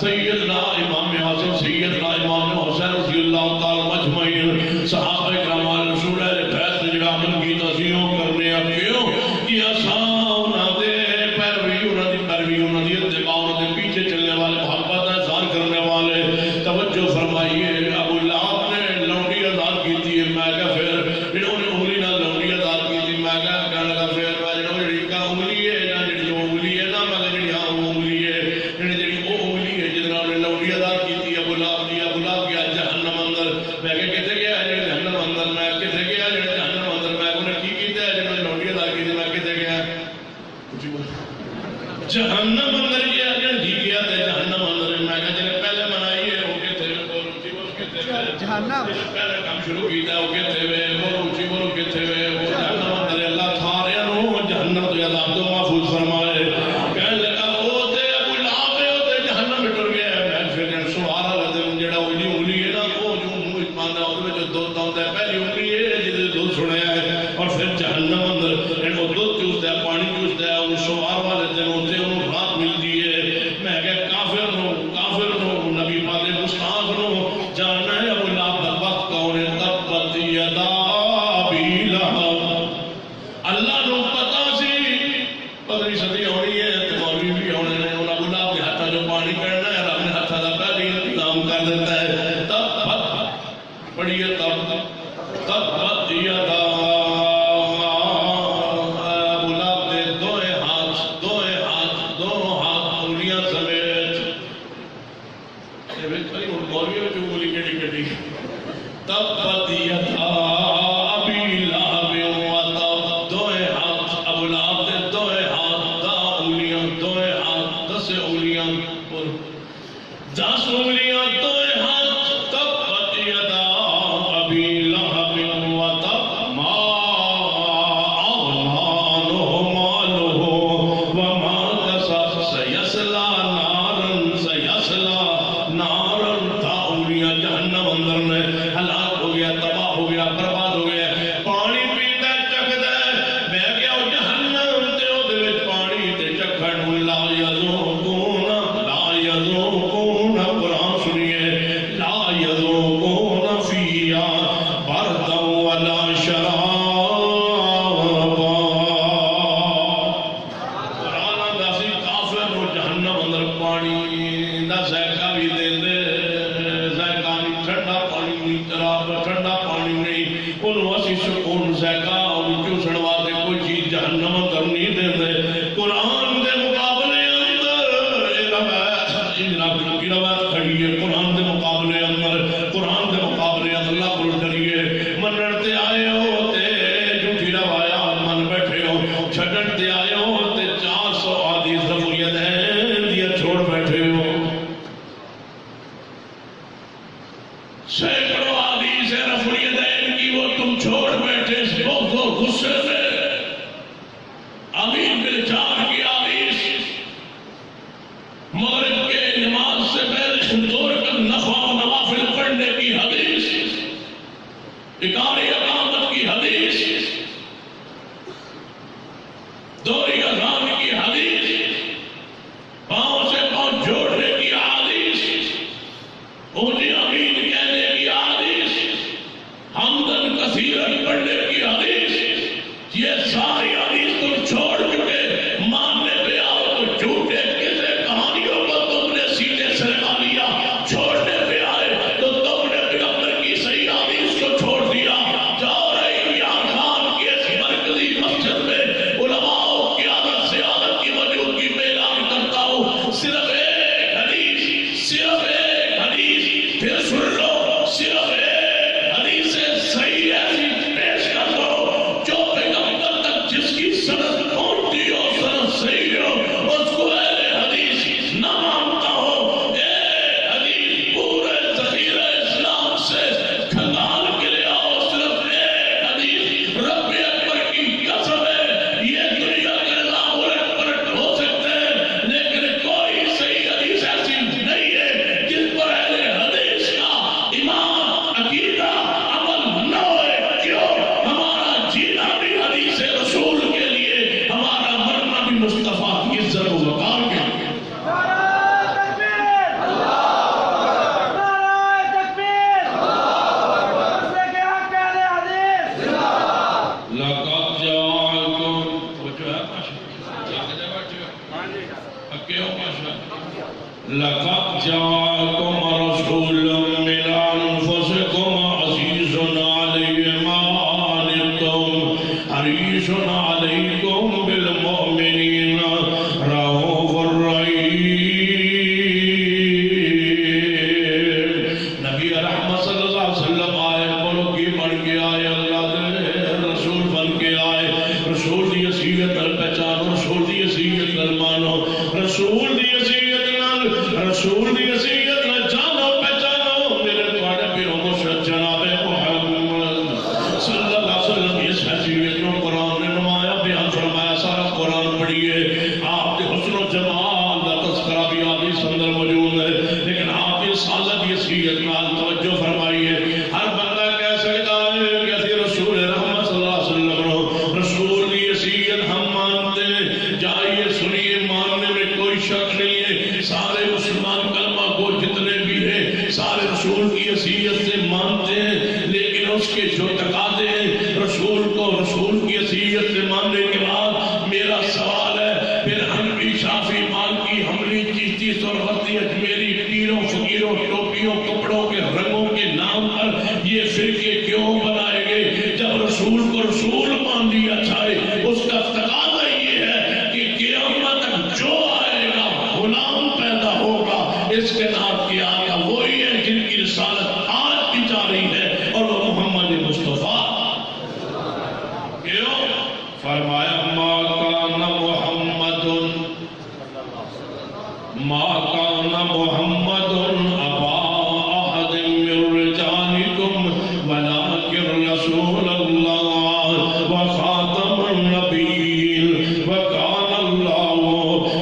سیدنا امام حسن، سیدنا امام حسین رضی اللہ تعالی مجمعین، صحابہ کرام علیہ رسول اللہ بیعت نے جڑا عمل کیتا سیوں کرنے اب کیوں کہ آسان انہاں دے پیروی، انہاں دی پیروی، انہاں دی اتباع، انہاں دے پیچھے چلنے والے، محبت اظہار کرنے والے، توجہ فرمائیے ابو لہب نے لونڈی آزاد کی تھی، میں کہا پھر انہوں نے انگلی نہ لونڈی آزاد کی تھی، میں کہا کہنے لگا پھر انگلی ہے انگلی ہے نا مگر جڑی ہاں وہ انگلی ہے جڑی وہ انگلی ہے جس نے لونڈی ادا کی تھی، ابو لہب دی ابو لہب گیا جہنم اندر، میں کہ کتے گیا ہے جہنم اندر، میں کتے گیا ہے جہنم اندر، میں انہیں کی کیتا ہے جنہوں نے لونڈی ادا کی تھی، میں کتے گیا جہنم اندر گیا جی گیا تھے جہنم اندر، میں کہ جنہیں پہلے منائی ہے وہ کتے ہوئے جہنم پہلے کام شروع کیتا ہے وہ کتے ہوئے وہ روچی بولو کتے ہوئے وہ جہنم اندر، اللہ سارے انہوں جہنم تو عذاب تو محفوظ فرمائے، کہنے لگا وہ تے ابو لہب ہے وہ تے جہنم میں ٹر گیا ہے، میں پھر سوال آ رہا جڑا وہی انگلی ہے نا وہ جو منہ ماندا اس میں جو دودھ آتا ہے پہلی انگلی ہے جس دودھ سنیا ہے، اور پھر جہنم اندر وہ دودھ چوستا ہے پانی چوستا ہے، وہ سوال والے دن ہوتے انہوں رات ملتی ہے، میں کہ کافر نو نبی پاک گستاخ نو جاننا ہے ابو لہب بدبخت کون ہے، تبت یدا ابی لہب، اللہ نو پتا سی پدری صدی ہونی ہے تو مولوی بھی ہونے نے، انہاں ابو لہب کے ہاتھا جو پانی کرنا ہے رب نے ہاتھا دا پہلے انتظام کر دیتا ہے، تبت پڑھیے تبت یدا ابو لہب دے دوئے ہاتھ دونوں ہاتھ انگلیاں سمیت، مولوی میں جو انگلی کٹی کٹی، تبت یدا ابی لہب وتب، دوئے ہاتھ ابو لہب دے دوئے ہاتھ، دا انگلیاں دوئے ہاتھ، 10 انگلیاں اور 10 انگلیاں دوئے ہاتھ، تبت یدا ابی لہب وتب ما اغنی عنہ مالہ وما کسب سیصلی نارا یصلا نارن تاؤنیا جہنم اندر نے ہلاک ہو گیا تباہ ہو گیا برباد ہو گیا پانی پیتا چکدا بہ گیا جہنم تے او دے وچ پانی تے چکھن لا یذوقون قرآن سنیے لا یذوقون فیہا بردا ولا شرابا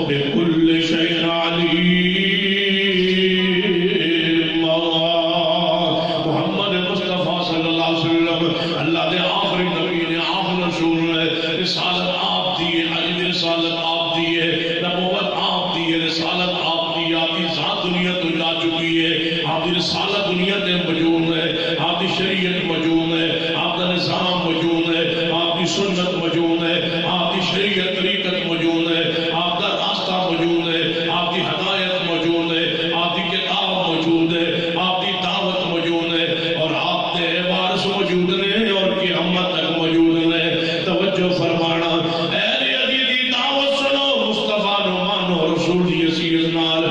بكل شيء عليم ذات دنیا تو جا چکی ہے، آپ کی رسالت دنیا تے موجود ہے، آپ کی شریعت موجود ہے، آپ کا نظام موجود ہے، آپ کی سنت موجود ہے، آپ کی شریعت طریقت موجود ہے، آپ کا راستہ موجود ہے، آپ کی ہدایت موجود ہے، آپ کی کتاب موجود ہے، آپ کی دعوت موجود ہے، اور آپ کے وارث موجود ہیں اور قیامت تک موجود ہیں۔ توجہ فرمانا، اے عزیزی دعوت سنو، مصطفیٰ نو مانو، رسول دی حیثیت نال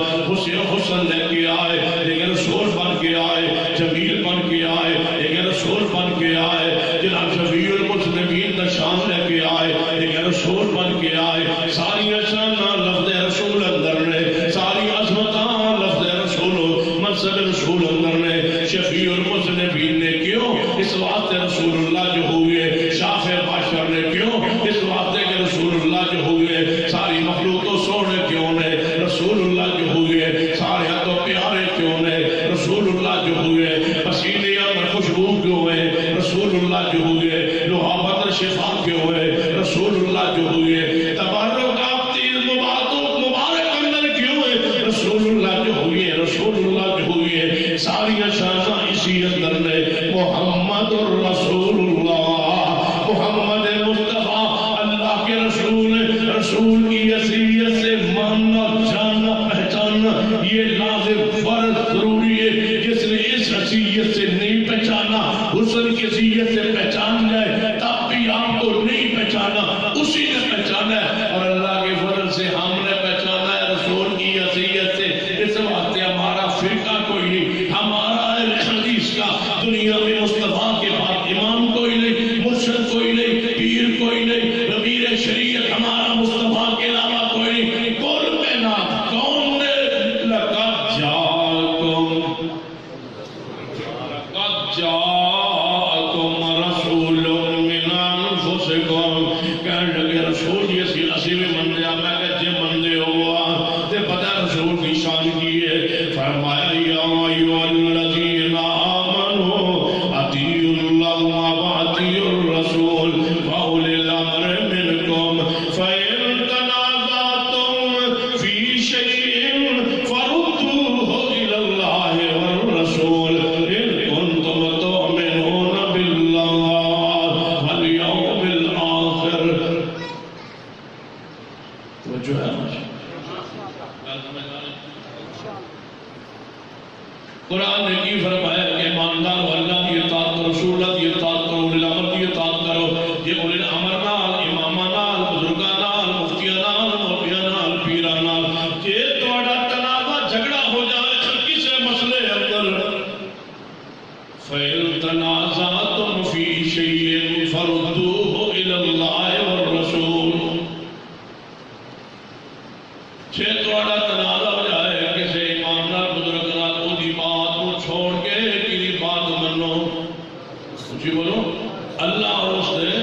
حسن لے کے آئے، لیکن رسول بن کے آئے، جمیل بن کے آئے، لیکن رسول بن کے آئے، جناب شفیع المذنبین دا شان لے کے آئے، لیکن رسول بن کے آئے۔ ساری شاناں لفظ رسول اندر نے، ساری عظمتاں لفظ رسول، منصب رسول اندر نے۔ شفیع المذنبین نے کیوں؟ اس واسطے رسول اللہ جو ہوئے، شافع بشر نے کیوں؟ اس واسطے کہ رسول اللہ جو ہوئے، ساری مخلوق تو سونے کیوں نے؟ رسول اللہ جو ہوئے، سارے تو پیارے کیوں نے؟ رسول اللہ جو ہوئے، پسینے اندر خوشبو کیوں ہے؟ رسول اللہ جو ہوئے، لوہا بدر شفا کیوں ہے؟ رسول اللہ جو ہوئے، تبرک آپ تیر مبارک اندر کیوں ہے؟ رسول اللہ جو ہوئے، رسول اللہ جو ہوئے، ساری شاناں اسی اندر نے۔ محمد الرسول اللہ، محمد مصطفیٰ اللہ کے رسول، رسول کی حیثیت سے ماننا، جاننا، پہچاننا یہ لازم فرض ضروری ہے۔ جس نے اس حیثیت سے نہیں پہچانا، حسن کی حیثیت سے پہچان جائے، تب بھی آپ کو نہیں پہچانا، اسی نے پہچانا ہے، اور اللہ کے فضل سے ہم نے پہچانا ہے رسول کی حیثیت سے۔ اس واسطے ہمارا فرقہ کوئی نہیں، ہمارا اہل حدیث کا دنیا میں مصطفیٰ کے بعد امام کوئی نہیں، مرشد کوئی نہیں، پیر کوئی نہیں، امیر شریعت ہمارا مصطفیٰ کے علاوہ کوئی نہیں۔ کل کائنات کون نے؟ لقد جاءکم رسول من انفسکم، کہنے لگے رسول جیسی اسی میں مندے آپ میں کہ جے مندے ہوا تے پتہ رسول کی شان کی ہے۔ فرمایا یا ایھا الذین آمنوا اطیعوا اللہ واطیعوا الرسول واولی الامر منکم فإن تنازعتم فی شیء فردوہ الی اللہ والرسول ان کنتم تؤمنون باللہ والیوم الآخر۔ توجہ ہے قرآن نے کی فرمایا کہ ایماندار اللہ کی اطاعت کرو، رسول اللہ کی اطاعت کرو، اولی الامر کی اطاعت کرو۔ یہ اولی الامر نال، اماماں نال، بزرگاں نال، مفتیاں نال، مولویاں نال، پیراں نال کہ تہاڈا تنازع جھگڑا ہو جائے کسے مسئلے اندر، فَإِن تَنَازَعْتُمْ فِي شَيْءٍ فَرُدُّوهُ إِلَى اللَّهِ وَالرَّسُولِ۔ چھے تہاڈا تنازع ہو جائے کسے امام نال، بزرگ نال، اودی بات کو چھوڑ کے کیڑی بات منو؟ جی بولو، اللہ اور اس نے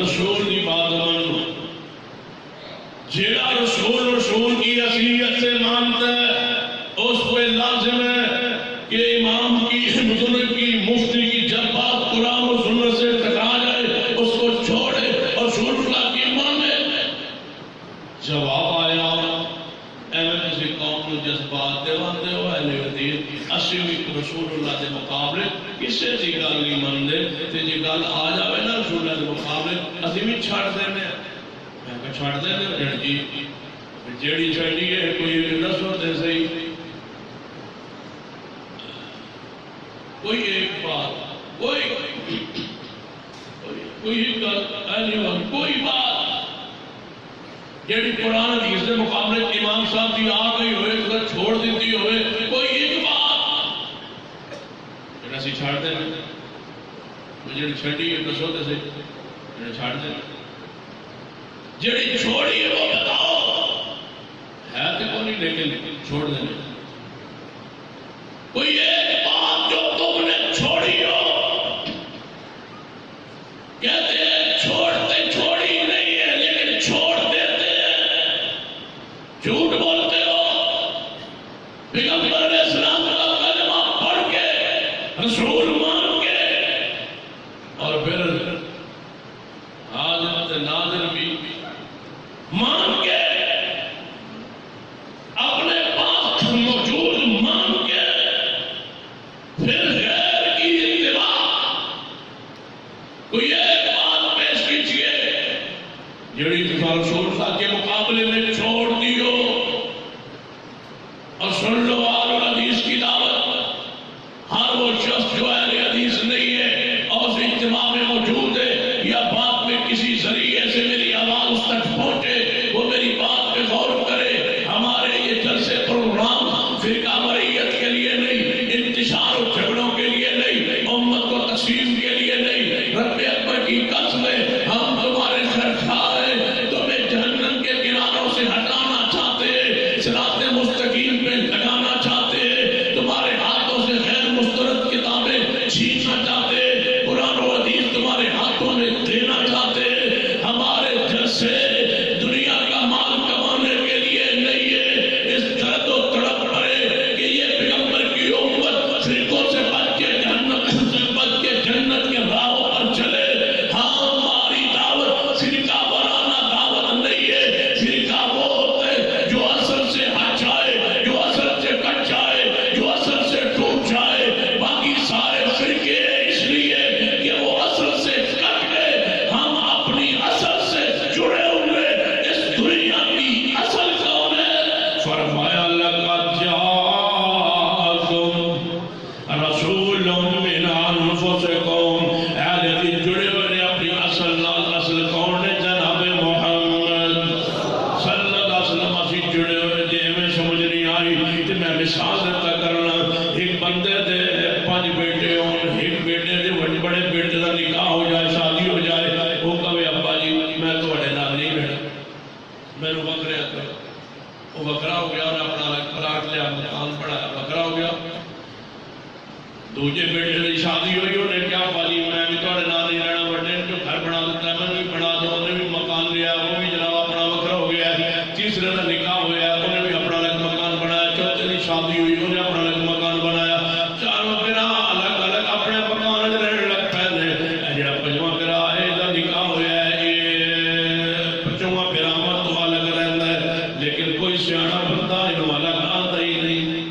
رسول کی بات منو۔ جیڑا رسول کی حیثیت سے مانتا ہے اس پہ لازم ہے کہ امام کی، بزرگ کی، مفتی کی جب بات قرآن و سنت سے ٹکرا جائے اس کو چھوڑے اور رسول اللہ کی مانے۔ جواب آیا ایویں کسی قوم کو جذبات دے واندے ہو اہل حدیث، اسی بھی رسول اللہ کے مقابلے کسی کی گل نہیں منتے، تے جی گل آ جائے نا رسول اللہ کے مقابلے اسی بھی چھڑ دینے۔ میں کہا چھڑ دینے جی، جیڑی چھڑی ہے کوئی دسو تے صحیح، کوئی ایک بات، کوئی گل کوئی بات جیڑی قرآن حدیث کے مقابلے امام صاحب کی آ گئی ہوئے تو چھوڑ دیتی ہوئے، کوئی ایک بات جڑا سی چھاڑ دے جڑی چھڑی ہے دسو تے صحیح، جڑا چھاڑ دے جڑی چھوڑی ہے وہ بتاؤ، ہے تو کوئی نہیں لیکن چھوڑ دینے۔ کوئی ایک بات جو تم نے چھوڑی ہو، کہتے ہیں چھوڑتے چھوڑی نہیں ہے لیکن چھوڑ دیتے ہیں، جھوٹ بولتے ہو، پیغمبر علیہ السلام کا کلمہ پڑھ کے، رسول مان کے، اور پھر حاضر ناظر بھی مان کے، اپنے پاس موجود جمہوریت کے لیے نہیں، انتشار و جھگڑوں کے لیے نہیں، امت کو تقسیم کے لیے نہیں، رب اکبر کی قسم ہے ہم تمہارے خرخائے تمہیں جہنم کے کناروں سے ہٹانا چاہتے ہیں، صراط مستقیم پہ لگانا چاہتے ہیں، تمہارے ہاتھوں سے غیر مسترد کتابیں چھیننا چاہتے ہیں، قرآن و حدیث تمہارے ہاتھوں میں دینا چاہتے ہیں، ہمارے جلسے دنیا کا مال کمانے کے لیے نہیں ہے، اس درد و تڑپ پڑے کہ یہ پیغمبر کی امت فرقوں سے بچ کے جہنم سے بچ کے جنت کے راہوں پر چلے۔ ہاں ہماری دعوت فرقہ وارانہ دعوت نہیں ہے، فرقہ وہ ہوتا ہے جو اصل سے ہٹ جائے، جو اصل سے کٹ جائے، جو اصل سے ٹوٹ جائے، باقی سارے فرقے اس لیے کہ وہ اصل سے کٹ گئے، ہم اپنی اصل سے جڑے ہوئے، اس دنیا کی اصل کون ہے؟ فرمایا لقد جاءکم رسول من انفسکم، اہل دل جڑے ہوئے اپنی اصل نال، اصل کون ہے؟ جناب محمد صلی اللہ علیہ وسلم اسی جڑے ہوئے جی میں سمجھ نہیں آئی کہ میں مثال دیتا کرنا، ایک بندے دے 5 بیٹے ہوں، ایک بیٹے دے بڑے بیٹے دا نکاح ہو جائے، شادی ہو جائے، وہ کہے ابا جی میں تھوڑے نال نہیں رہنا، میں نے بکریا کرو، وہ بکرا ہو گیا اور اپنا الگ پلاٹ لیا، مکان بڑھایا، بکرا ہو گیا۔ دوجے بیٹے کی شادی ہوئی، انہیں کیا ابا جی میں بھی تھوڑے نال نہیں رہنا، بڑے نے جو گھر بنا دیتا ہے میں بھی بنا دو، انہیں بھی مکان لیا، وہ بھی جناب اپنا بکرا ہو گیا ہے۔ تیسرے کا نکاح ہوا، انہیں بھی اپنا الگ مکان بنایا۔ چوتھے کی شادی ہوئی، انہیں اپنا الگ مکان بنایا۔ چاروں پھرا الگ الگ اپنے مکان رہنے لگ پے۔ جڑا پنجواں پھرا ہے دا نکاح ہوا ہے، یہ پنجواں پھرا مت تو الگ رہتا ہے، لیکن کوئی سیاح بندہ انہوں الگ آتا ہی نہیں۔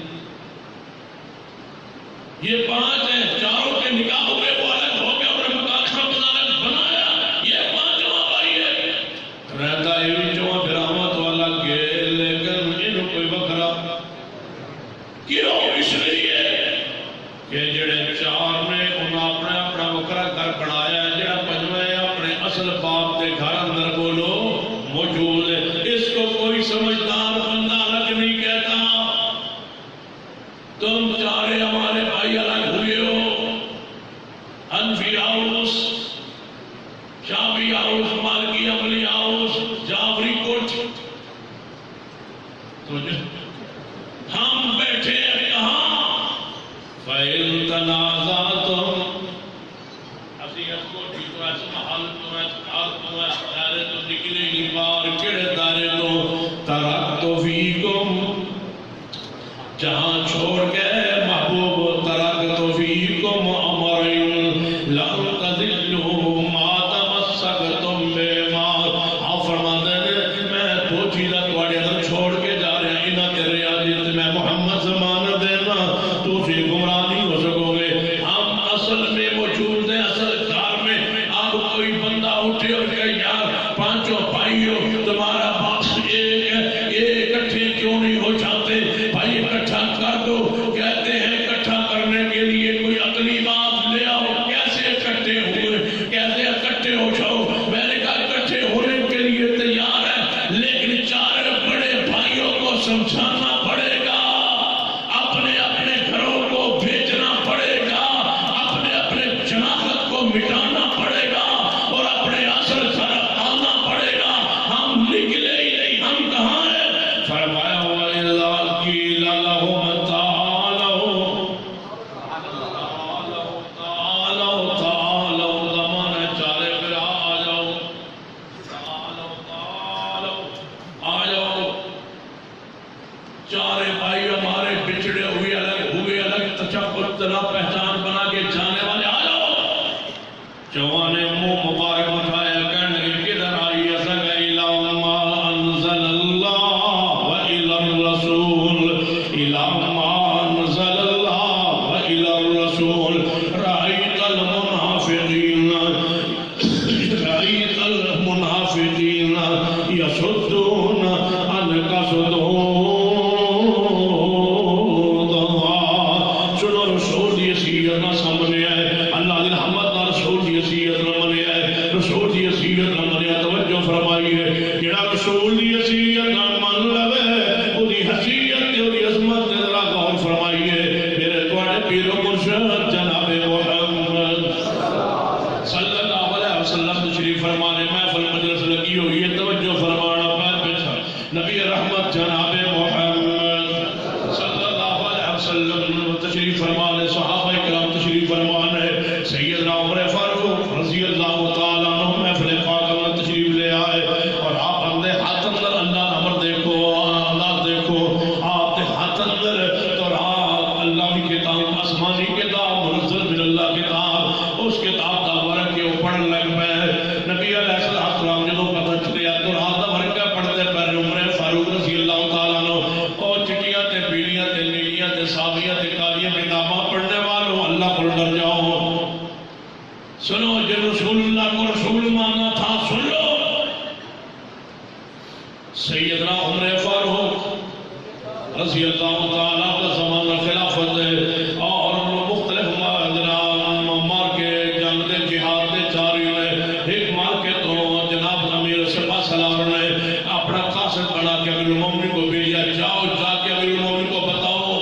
یہ 5 ہیں، چاروں کے نکاح ہوئے، وہ الگ ہو گیا، اپنے مکان کا الگ بنایا، یہ 5واں بھائی ہے۔ رہتا ہے وچوں پھر آمد تو الگ ہے، لیکن انہوں کوئی بکرا کیوں؟ اس لیے کہ جڑے 4 نے انہوں اپنے اپنا بکرا گھر بنایا ہے، جڑا 5ویں اپنے اصل باپ دے گھر اندر بولو موجود ہے۔ اس کو کوئی سمجھدار بندہ الگ نہیں کہتا۔ تم 4 ہمارے بھائی الگ ہوئے ہو، حنفی ہاؤس، شافعی ہاؤس، مالکی عملی ہاؤس، جعفری کوٹ، تو ہم بیٹھے ہیں کہاں؟ فَإِن تَنَازَعْتُمْ، حسیت کو ٹھیک ہے، محل تو ہے، حال تو ہے، دائرے تو نکلے ہی بار، کڑے دائرے تو تَرَقْتُ فِيكُمْ، جہاں چھوڑ گئے محبوب، تَرَقْتُ فِيكُمْ أَمْرَيْن لَن تَضِلُّوا مَا تَمَسَّكْتُم بِهِمَا۔ آپ فرماتے ہیں میں 2 چیزیں تھوڑے اندر چھوڑ کے جا رہے ہیں، انہاں تے ریاضت میں محمد ضمانت دینا تو پھر گمراہ نہیں ہو سکو گے۔ ہم اصل میں موجود ہیں، اصل گھر میں۔ اب کوئی بندہ اٹھے اور کہے یار 5 بھائیو تمہارا باپ ایک ہے، یہ اکٹھے کیوں نہیں ہو جاتے؟ بھائی اکٹھا کر دو۔ کہتے ہیں اکٹھا کرنے کے لیے کوئی عقلی بات لے آؤ، کیسے اکٹھے ہوئے، کیسے اکٹھے ہو جاؤ؟ میں نے کہا اکٹھے ہونے کے لیے تیار ہے، لیکن 4 بڑے بھائیوں کو سمجھانا پڑے گا، اپنے اپنے گھروں کو بھیجنا پڑے گا، اپنے اپنے شناخت کو مٹانا پڑے گا اور اپنے اصل گھر آنا پڑے گا۔ ہم نکلے ہی نہیں، ہم کہاں ہیں؟ فرمایا وَإِذَا قِيلَ لَهُمْ تعالوا زمانہ چارے پھر آ جاؤ، آ جاؤ۔ 4 بھائی ہمارے بچھڑے ہوئے الگ تشبت طرح پہچان بنا کے جانے والے آ جاؤ۔ 4 نے منہ مبارک اٹھایا، کہنے لگے کدھر آئی؟ ایسا کہ اِلَىٰ مَا أَنزَلَ اللَّهُ وَإِلَى الرَّسُولِ، اِلَىٰ مَا أَنزَلَ اللَّهُ وَإِلَى الرَّسُولِ رَأَيْتَ الْمُنَافِقِينَ يَصُدُّونَ عَنْكَ صُدُودًا۔ سنو رسول دی حیثیت نہ سامنے آئے، اللہ دی رحمت نہ رسول دی حیثیت نہ منے آئے، رسول دی حیثیت نہ منے آئے۔ توجہ فرمائیے، جڑا رسول دی حیثیت نہ من لوے، وہ دی حیثیت تے وہ دی عظمت تے ذرا غور وسلم تشریف فرما لے، صحابہ کرام تشریف فرما لے، سیدنا عمر فاروق رضی اللہ تعالیٰ عنہ محفل پاک میں تشریف لے آئے اور آپ اندے ہاتھ اندر اللہ امر دیکھو، اللہ دیکھو آپ دے ہاتھ اندر تو آپ اللہ کی کتاب، آسمانی کتاب، منزل من اللہ کتاب، اس کتاب دا ورق کے پڑھن لگ پے۔ نبی علیہ السلام جدوں پتہ چلیا تو رات دا ورق پڑھتے پہ عمر فاروق رضی اللہ تعالیٰ عنہ اور چٹیاں تے پیلیاں تے نیلیاں تے سابیاں تے کالیاں کتاباں پڑھنے والوں اللہ کو ڈر جاؤ، سنو جو رسول اللہ کو رسول ماننا تھا سن لو۔ سیدنا عمر فاروق رضی اللہ تعالیٰ کا زمانہ خلافت ہے اور مختلف مار کے جنگ دے جہاد دے چاری نے ایک مار کے تو جناب امیر سپاہ سالار نے اپنا قاصد بنا کے امیر المومنین کو بھیجا، جاؤ جا کے امیر المومنین کو بتاؤ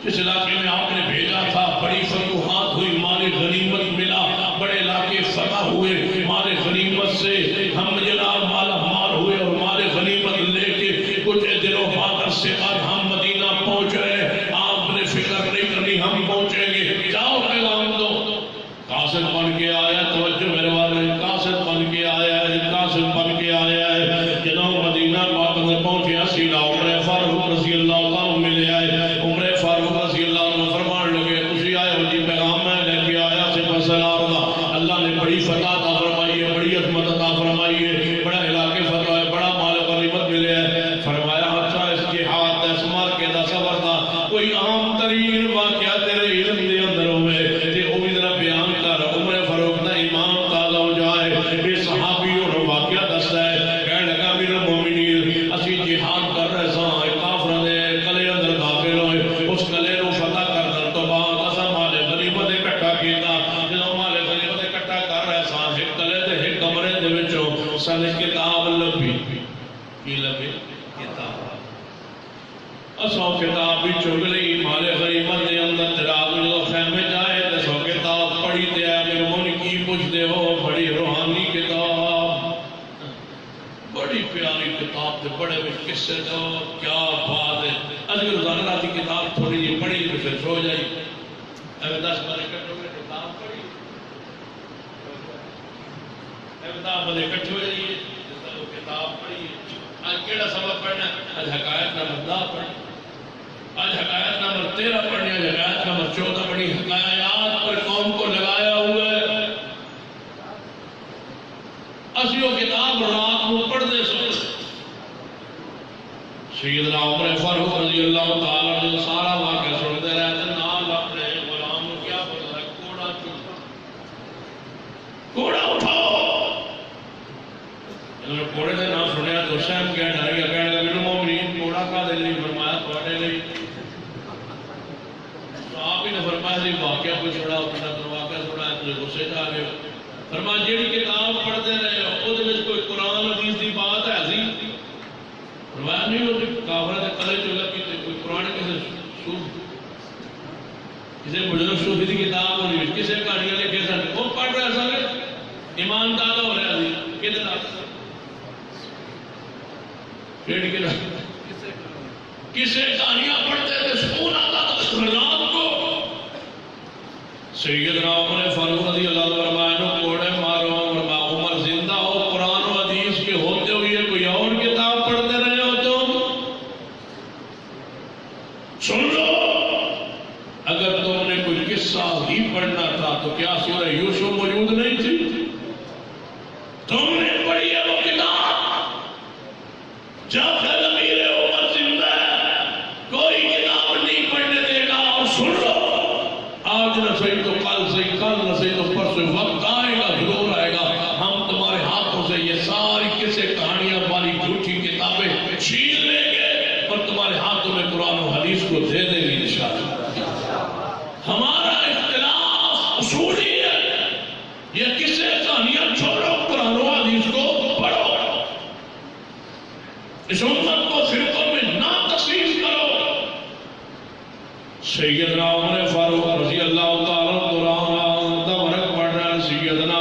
جس علاقے میں آپ نے بھیجا تھا بڑی فتوحات ہوئی، مال غنیمت ملا، بڑے علاقے فتح ہوئے، مال غنیمت سے ہم جناب مالا مال ہوئے اور مال غنیمت لے کے کچھ دنوں بعد عرصے بعد ہم مدینہ پہنچ رہے، آپ نے فکر نہیں کرنی ہم پہنچیں گے، جاؤ پیغام دو۔ قاصد بن کے آیا، توجہ میرے والے، قاصد بن کے آیا ہے، قاصد بن کے آیا ہے، جناب مدینہ پاک میں پہنچے سیدھا عمر فاروق رضی اللہ عنہ ملے آئے، عمر فاروق رضی اللہ عنہ فرمان لگے تسی آئے ہو جی پیغام میں لے کے آیا سپاہ سالار دا، اللہ نے بڑی فتح عطا فرمائی ہے، بڑی عظمت عطا فرمائی ہے، بڑا علاقے فتح ہے، بڑا مال غنیمت ملے ہے۔ فرمایا اچھا اس جہاد اس مارکے دا سفر دا کوئی عام ترین واقعہ تیرے علم دے اندر ہوئے تے او بھی ذرا بیان کر۔ عمر فاروق دا ایمان تازہ ہو جائے، یہ صحابی اور واقعہ دستا ہے، کہنے لگا امیر المومنین اسی جہاد کر رہے ساں، کافراں دے قلعے اندر داخل ہوئے، اس قلعے نو فتح کرن تو بعد اساں مال غنیمت اکٹھا کیتا، جدوں مال غنیمت اکٹھا کر رہے ساں ایک قلعے تے ایک کمرے دے وچوں سانوں کتاب لبھی، کی لبھی؟ کتاب۔ اساں کتاب بھی چگ لئی، مال غنیمت دے اندر تراب جدوں خیمے جائے تے سو کتاب پڑھی تے امیر المومنین کی پوچھدے ہو، بڑی روحانی کتاب، بڑی پیاری کتاب تے بڑے میں قصے دو، کیا بات ہے۔ اگر روزانہ راتی کتاب تھوڑی جی پڑھی تو پھر سو جائی، اگر 10 بارے کٹو گے کتاب پڑھی، کتاب بڑے کٹھے ہو جائیے، کتاب پڑھی۔ آج کیڑا سبق پڑھنا ہے؟ آج حکایت نمبر 10 پڑھنی، آج حکایت نمبر 13 پڑھنی، آج حکایت نمبر 14 پڑھنی۔ حکایات پر قوم کو لگایا ہوا ہے، اسی وہ کتاب رات کو پڑھتے سو۔ سیدنا عمر فاروق رضی اللہ تعالیٰ جو سارا واقعہ سنتے رہتے نال اپنے غلام کو کیا بولتا ہے، کوڑا چکا، کوڑا اٹھاؤ۔ انہوں نے کوڑے دے نام سنیا تو سہم کیا ڈر گیا، کہنے لگا امیر المومنین کوڑا کا دے لئی؟ فرمایا تواڈے لئی۔ تو آپ ہی نے فرمایا جی واقعہ کوئی چھوڑا اپنا تو واقعہ چھوڑا ہے تو غصے جا گئے۔ فرمایا جیڑی کتاب پڑھتے رہے او دے وچ کوئی قرآن حدیث دی بات ہے سی؟ فرمایا نہیں، وہ کافرہ دے قلعے چ لگی تے کوئی قرآن کسی بزرگ صوفی دی کتاب ہونی، کسی کہانیاں لکھے سن، وہ پڑھ رہے سن، ایمان تازہ ہو رہا سی، کہتے کسے کہانیاں پڑھتے تھے سکون آتا تھا رات کو۔ سیدنا عمر فاروق رضی اللہ عنہ فرمایا کوڑے مارو، عمر زندہ ہو قرآن و حدیث کے ہوتے ہوئے کوئی اور کتاب پڑھتے رہے ہو تم؟ سن لو، اگر تم نے کوئی قصہ ہی پڑھنا تھا تو کیا سورہ یوسف موجود نہیں تھی؟ تم نے پڑھی ہے وہ کتاب؟ جب تک امیر عمر زندہ ہے کوئی کتاب نہیں پڑھنے دے گا۔ اور سن لو، آج نہ صحیح تو کل صحیح، کل نہ صحیح تو پرسوں، وقت آئے گا ضرور آئے گا، ہم تمہارے ہاتھوں سے یہ ساری قصے کہانیاں والی جھوٹی کتابیں چھین لیں گے اور تمہارے ہاتھوں میں قرآن و حدیث کو دے دیں گے انشاءاللہ۔ ہمارا اختلاف اصولی ہے، یہ قصے کہانیاں چھوڑو، قرآن و حدیث کو پڑھو، اس امت کو فرقوں میں نہ تقسیم کرو۔ سیدنا عمر فاروق رضی اللہ تعالیٰ دوران تبرک پڑھ رہا، سیدنا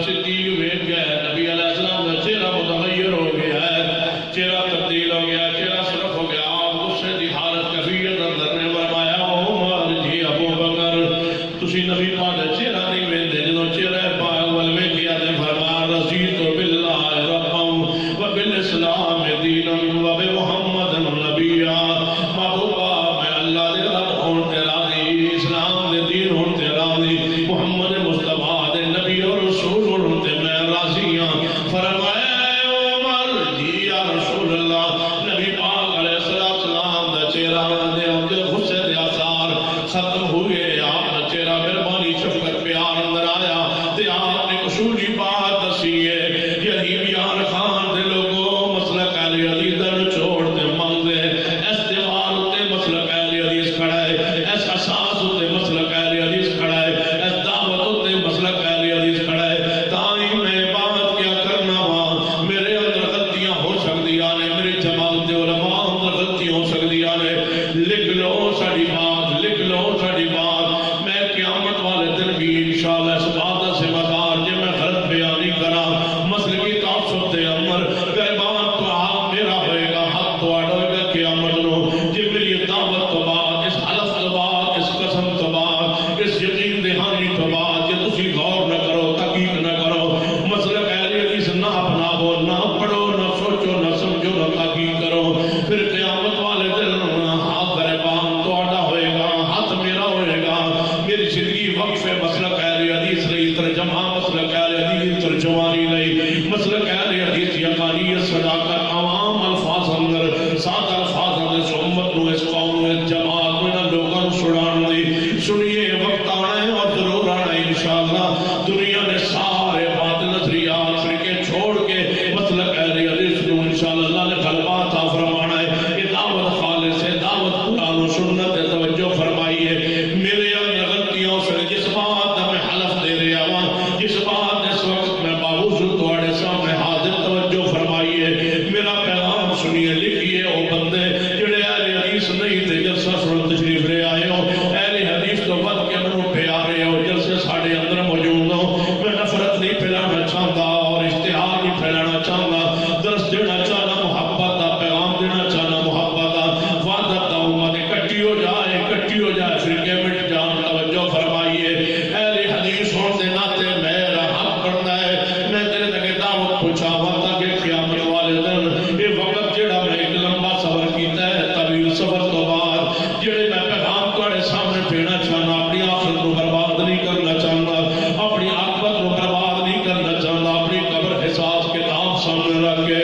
صدیق ویٹ گیا ہے، نبی علیہ السلام کا چہرہ متغیر ہو گیا ہے، چہرہ تبدیل ہو گیا، چہرہ صرف ہو گیا، آپ غصے دی حالت کفیت اندر دے غصے دے آثار ختم ہوئے، آپ کا چہرہ مہربانی شفقت پیار اندر آیا تے آپ نے اصولی بات دسی ہے یہی بیان خان دے لوگوں مسلک اہل حدیث دن چھوڑ دے منگے اس دیوار تے مسلک اہل حدیث کھڑا ہے، اس اساس تے مسلک اہل حدیث کھڑا ہے، اس دعوت تے مسلک اہل حدیث کھڑا ہے۔ تائیں میں بات کیا کرنا وا میرے اندر غلطیاں ہو سکدیاں نے، میری جماعت دے علماء اندر غلطیاں ہو سکدیاں نے، لکھ لو ساڈی بات، لکھ لو ساڈی بات، میں قیامت والے دن بھی انشاءاللہ اس بات دا ذمہ دار جے میں غلط بیان نہیں کرا مسلکی تعصب دے امر پیغام تو حق میرا ہوئے گا، حق تو ہوئے گا قیامت نو جے میری دعوت تو بعد اس حلف تو بعد اس قسم تو بعد اس یقین دہانی تو بعد جے تسی غور نہ کرو تحقیق نہ کرو مسلک اہل حدیث نہ اپناؤ نہ پڑھو نہ سوچو نہ سمجھو نہ تحقیق کرو، پھر قیامت والے دن ہاتھ گریبان تو ہوئے گا، ہاتھ میرا ہوئے گا، میری زندگی وقف مسلک اہل حدیث نہیں، ترجمہ مسلک اہل حدیث ترجمانی نہیں، مسلک اہل حدیث یقینیت صداقت عوام الفاظ اندر سادہ الفاظ اندر اس امت نو اس قوم نو اس جماعت نو انہاں لوگاں نو سنان نہیں۔ سنیے وقت آنا ہے اور ضرور آنا ہے انشاءاللہ، دنیا نے سارے بات نظریات فرقے چھوڑ کے مسلک اہل حدیث نو انشاءاللہ اللہ نے غلبہ عطا فرمانا ہے۔ یہ دعوت خالص ہے، دعوت قرآن و سنت ہے، توجہ فرمائیے میرے اندر غلطیوں سے جس بات میں حلف دے رہا ہوں، جس بات اس وقت میں باوجود تھوڑے سامنے حاضر توجہ فرمائیے میرا پیغام سنیے، لکھیے او بندے جڑے اہل حدیث نہیں تھے جلسہ سن تشریف لے آئے ہو، اہل حدیث تو بد کے منوں پہ آ رہے ہو، جلسے ساڑھے اندر موجود ہو، میں نفرت نہیں پھیلانا چاہتا اور اشتہار نہیں پھیلانا چاہتا، درس دینا چاہنا محبت دا، پیغام دینا چاہنا محبت دا، وعدت دا امت اکٹھی ہو جائے، اکٹھی ہو جائے، فرقے مٹ جان، توجہ فرمائیے اہل حدیث ہون دے ناتے میرا حق بنتا ہے میں تیرے تک دعوت پہنچاواں تاکہ قیامت والے دن یہ وقت جڑا میں ایک لمبا سفر کیتا ہے طویل سفر تو بعد جڑے میں پیغام تواڈے سامنے دینا چاہنا، اپنی آخرت کو برباد نہیں کرنا چاہتا، اپنی عاقبت کو برباد نہیں کرنا چاہتا، اپنی قبر حساب کتاب سامنے رکھ کے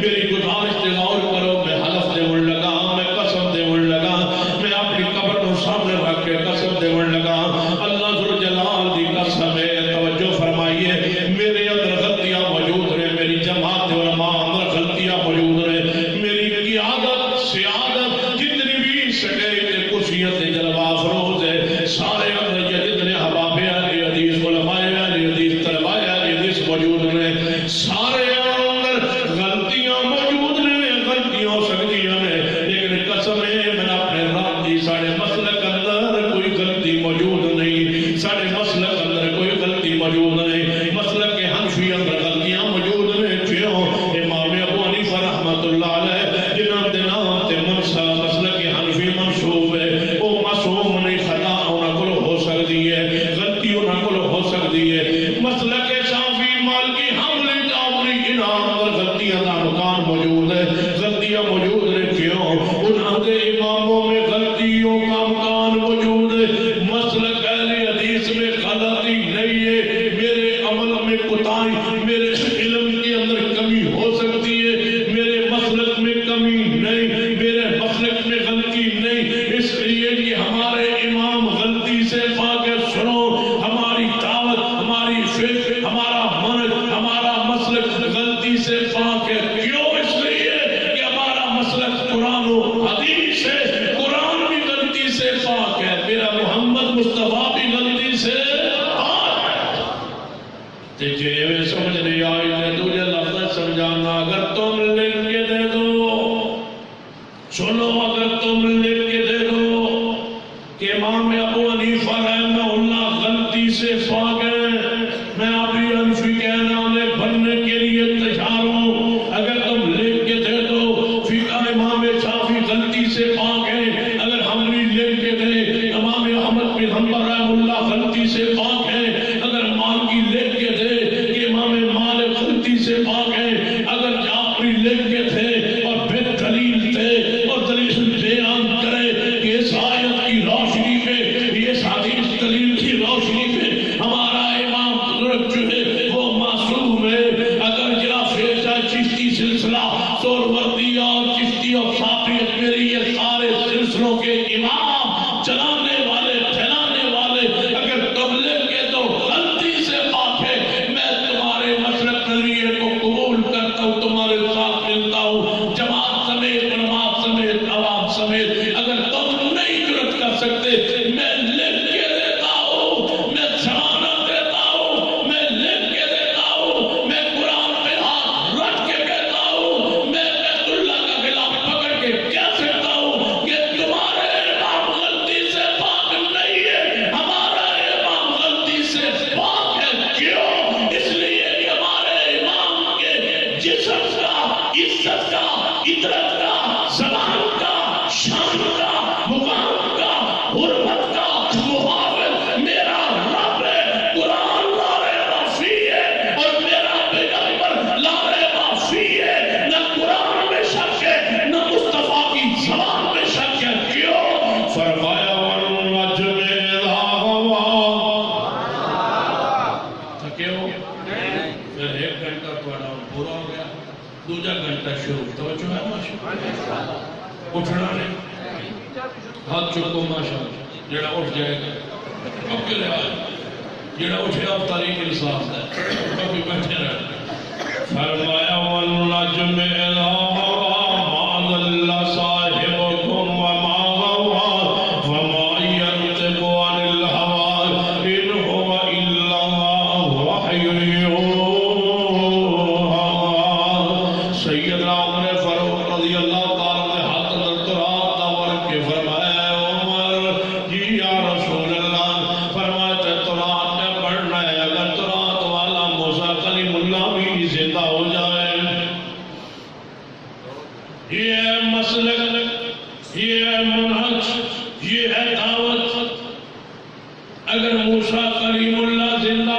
میری گزارش تے غور کرو، میں حلف دیون لگا، میں قسم دیون لگا، میں اپنی قبر کو سامنے رکھ کے قسم دیون لگا، اللہ ذوالجلال دی قسم ہے، توجہ فرمائیے میرے اندر غلطیاں موجود رہے، میری جماعت علماء اندر غلطیاں موجود رہے، میری قیادت سیادت جتنی بھی سٹے کرسیاں تے جلوہ افروز ہے سارے اندر یہ جتنے حباب اہل حدیث علماء اہل حدیث طلباء اہل حدیث موجود رہے، سارے اندر غلطیاں موجود رہے، غلطیاں ہو سکتی ہیں لیکن قسم ہے میں اپنے رب دی سارے مسلک اندر کوئی غلطی موجود نہیں، سارے مسلک اندر کوئی غلطی موجود نہیں، مسلک حنفی اندر غلطیاں موجود نہیں، کیوں امام ابو حنیفہ رحمۃ اللہ علیہ جنہاں دے نام تے مسلک حنفی منسوب ہے، وہ معصوم نہیں، خطا انہاں کول ہو سکتی ہے، غلطی انہاں کول ہو سکتی ہے، مسلک شافعی مالکی حنبلی جعفری انہاں اندر غلطیاں دا امکان موجود ہے، غلطیاں موجود ہے، کیوں انہاں دے اماموں میں غلطیوں کا امکان موجود ہے، مسلک اہل حدیث میں غلطی نہیں ہے، میرے عمل میں کوتاہی، میرے علم کے اندر کمی ہو سکتی ہے، میرے مسلک میں کمی نہیں، میرے مسلک میں غلطی نہیں، اس لیے کہ ہمارے امام غلطی سے پاک سنو، ہماری دعوت ہماری فکر ہمارا منہج ہمارا مسلک غلطی سے پاک ہے، کیوں اس لیے کہ ہمارا مسلک قرآن و حدیث ہے، قرآن بھی غلطی سے پاک ہے، میرا محمد مصطفیٰ بھی غلطی سے پاک ہے، تے جیوے سمجھ نہیں آئی تے تجھے لفظ سمجھانا، اگر تم لکھ کے دے دو سنو، اگر تم لکھ کے دے دو کہ امام ابو حنیفہ رحمہ اللہ غلطی سے پاک ہے، میں ابھی حنفی کہنے بننے کے لیے تیار ہوں، اگر تم لکھ کے دے دو فقہ امام شافعی غلطی سے پاک ہے، اگر حنبلی لکھ کے دے امام احمد بن حنبل رحمہ اللہ غلطی سے پاک ہے، اگر مالکی لکھ کے دے کہ امام مالک غلطی سے پاک ہے، اگر جعفری لکھ کے تھے اور پھر دلیل تھے اور دلیل بیان کرے کہ اس آیت کی روشنی میں جلانے والے پھیلانے والے اگر قبلے کے تو غلطی سے پاک ہے، میں تمہارے مشرق نظریے کو قبول کرتا ہوں، تمہارے ساتھ ملتا ہوں، جماعت سمیت علماء سمیت عوام سمیت۔ اگر تم نہیں جرأت کر سکتے، میں لکھ کے دیتا ہوں، میں ضمانت دیتا ہوں، میں لکھ کے دیتا ہوں، میں قرآن پہ ہاتھ رکھ کے کہتا ہوں، میں بیت اللہ کا خلاف پکڑ کے کہہ سکتا ہوں کہ تمہارے امام غلطی سے پاک نہیں ہے، ہمارا امام غلطی سے پاک ہے۔ کیوں؟ اس لیے کہ ہمارے امام کے جسم کا، عزت کا، عطرت کا، زبان کا، شان کا، مقام کا، حرمت کا محافظ میرا رب ہے، قرآن لا ریب فیہ ہے، اور میرا پیغمبر لا ریب فیہ ہے۔ نہ قرآن میں شک ہے، نہ مصطفیٰ کی زبان میں شک ہے۔ کیوں؟ فرمایا والنجم اذا ہوا۔ تھکے ہو؟ پھر ایک گھنٹہ پڑھا پورا ہو گیا، دوجا گھنٹہ شروع۔ توجہ ہے ماشاءاللہ، اٹھنا نہیں، ہاتھ چکو ماشاءاللہ، جڑا اٹھ جائے گا اکلے آئے، جڑا اٹھے اب تاریخ انصاف ہے، کبھی بیٹھے رہے۔ فرمایا والنجم اذا ہوا ما ضل صاحبكم وما غوى وما ينطق عن الهوى إن هو إلا وحي يوحى۔ سیدنا عمر فاروق رضی اللہ تعالیٰ نے ہاتھ دلترات دور کے فرمایا عمر جی یا رسول اللہ، فرماتے ترات میں پڑھنا ہے، اگر ترات والا موسیٰ کلیم اللہ بھی زندہ ہو جائے، یہ ہے مسلک، یہ ہے منہج، یہ ہے دعوت۔ اگر موسیٰ کلیم اللہ زندہ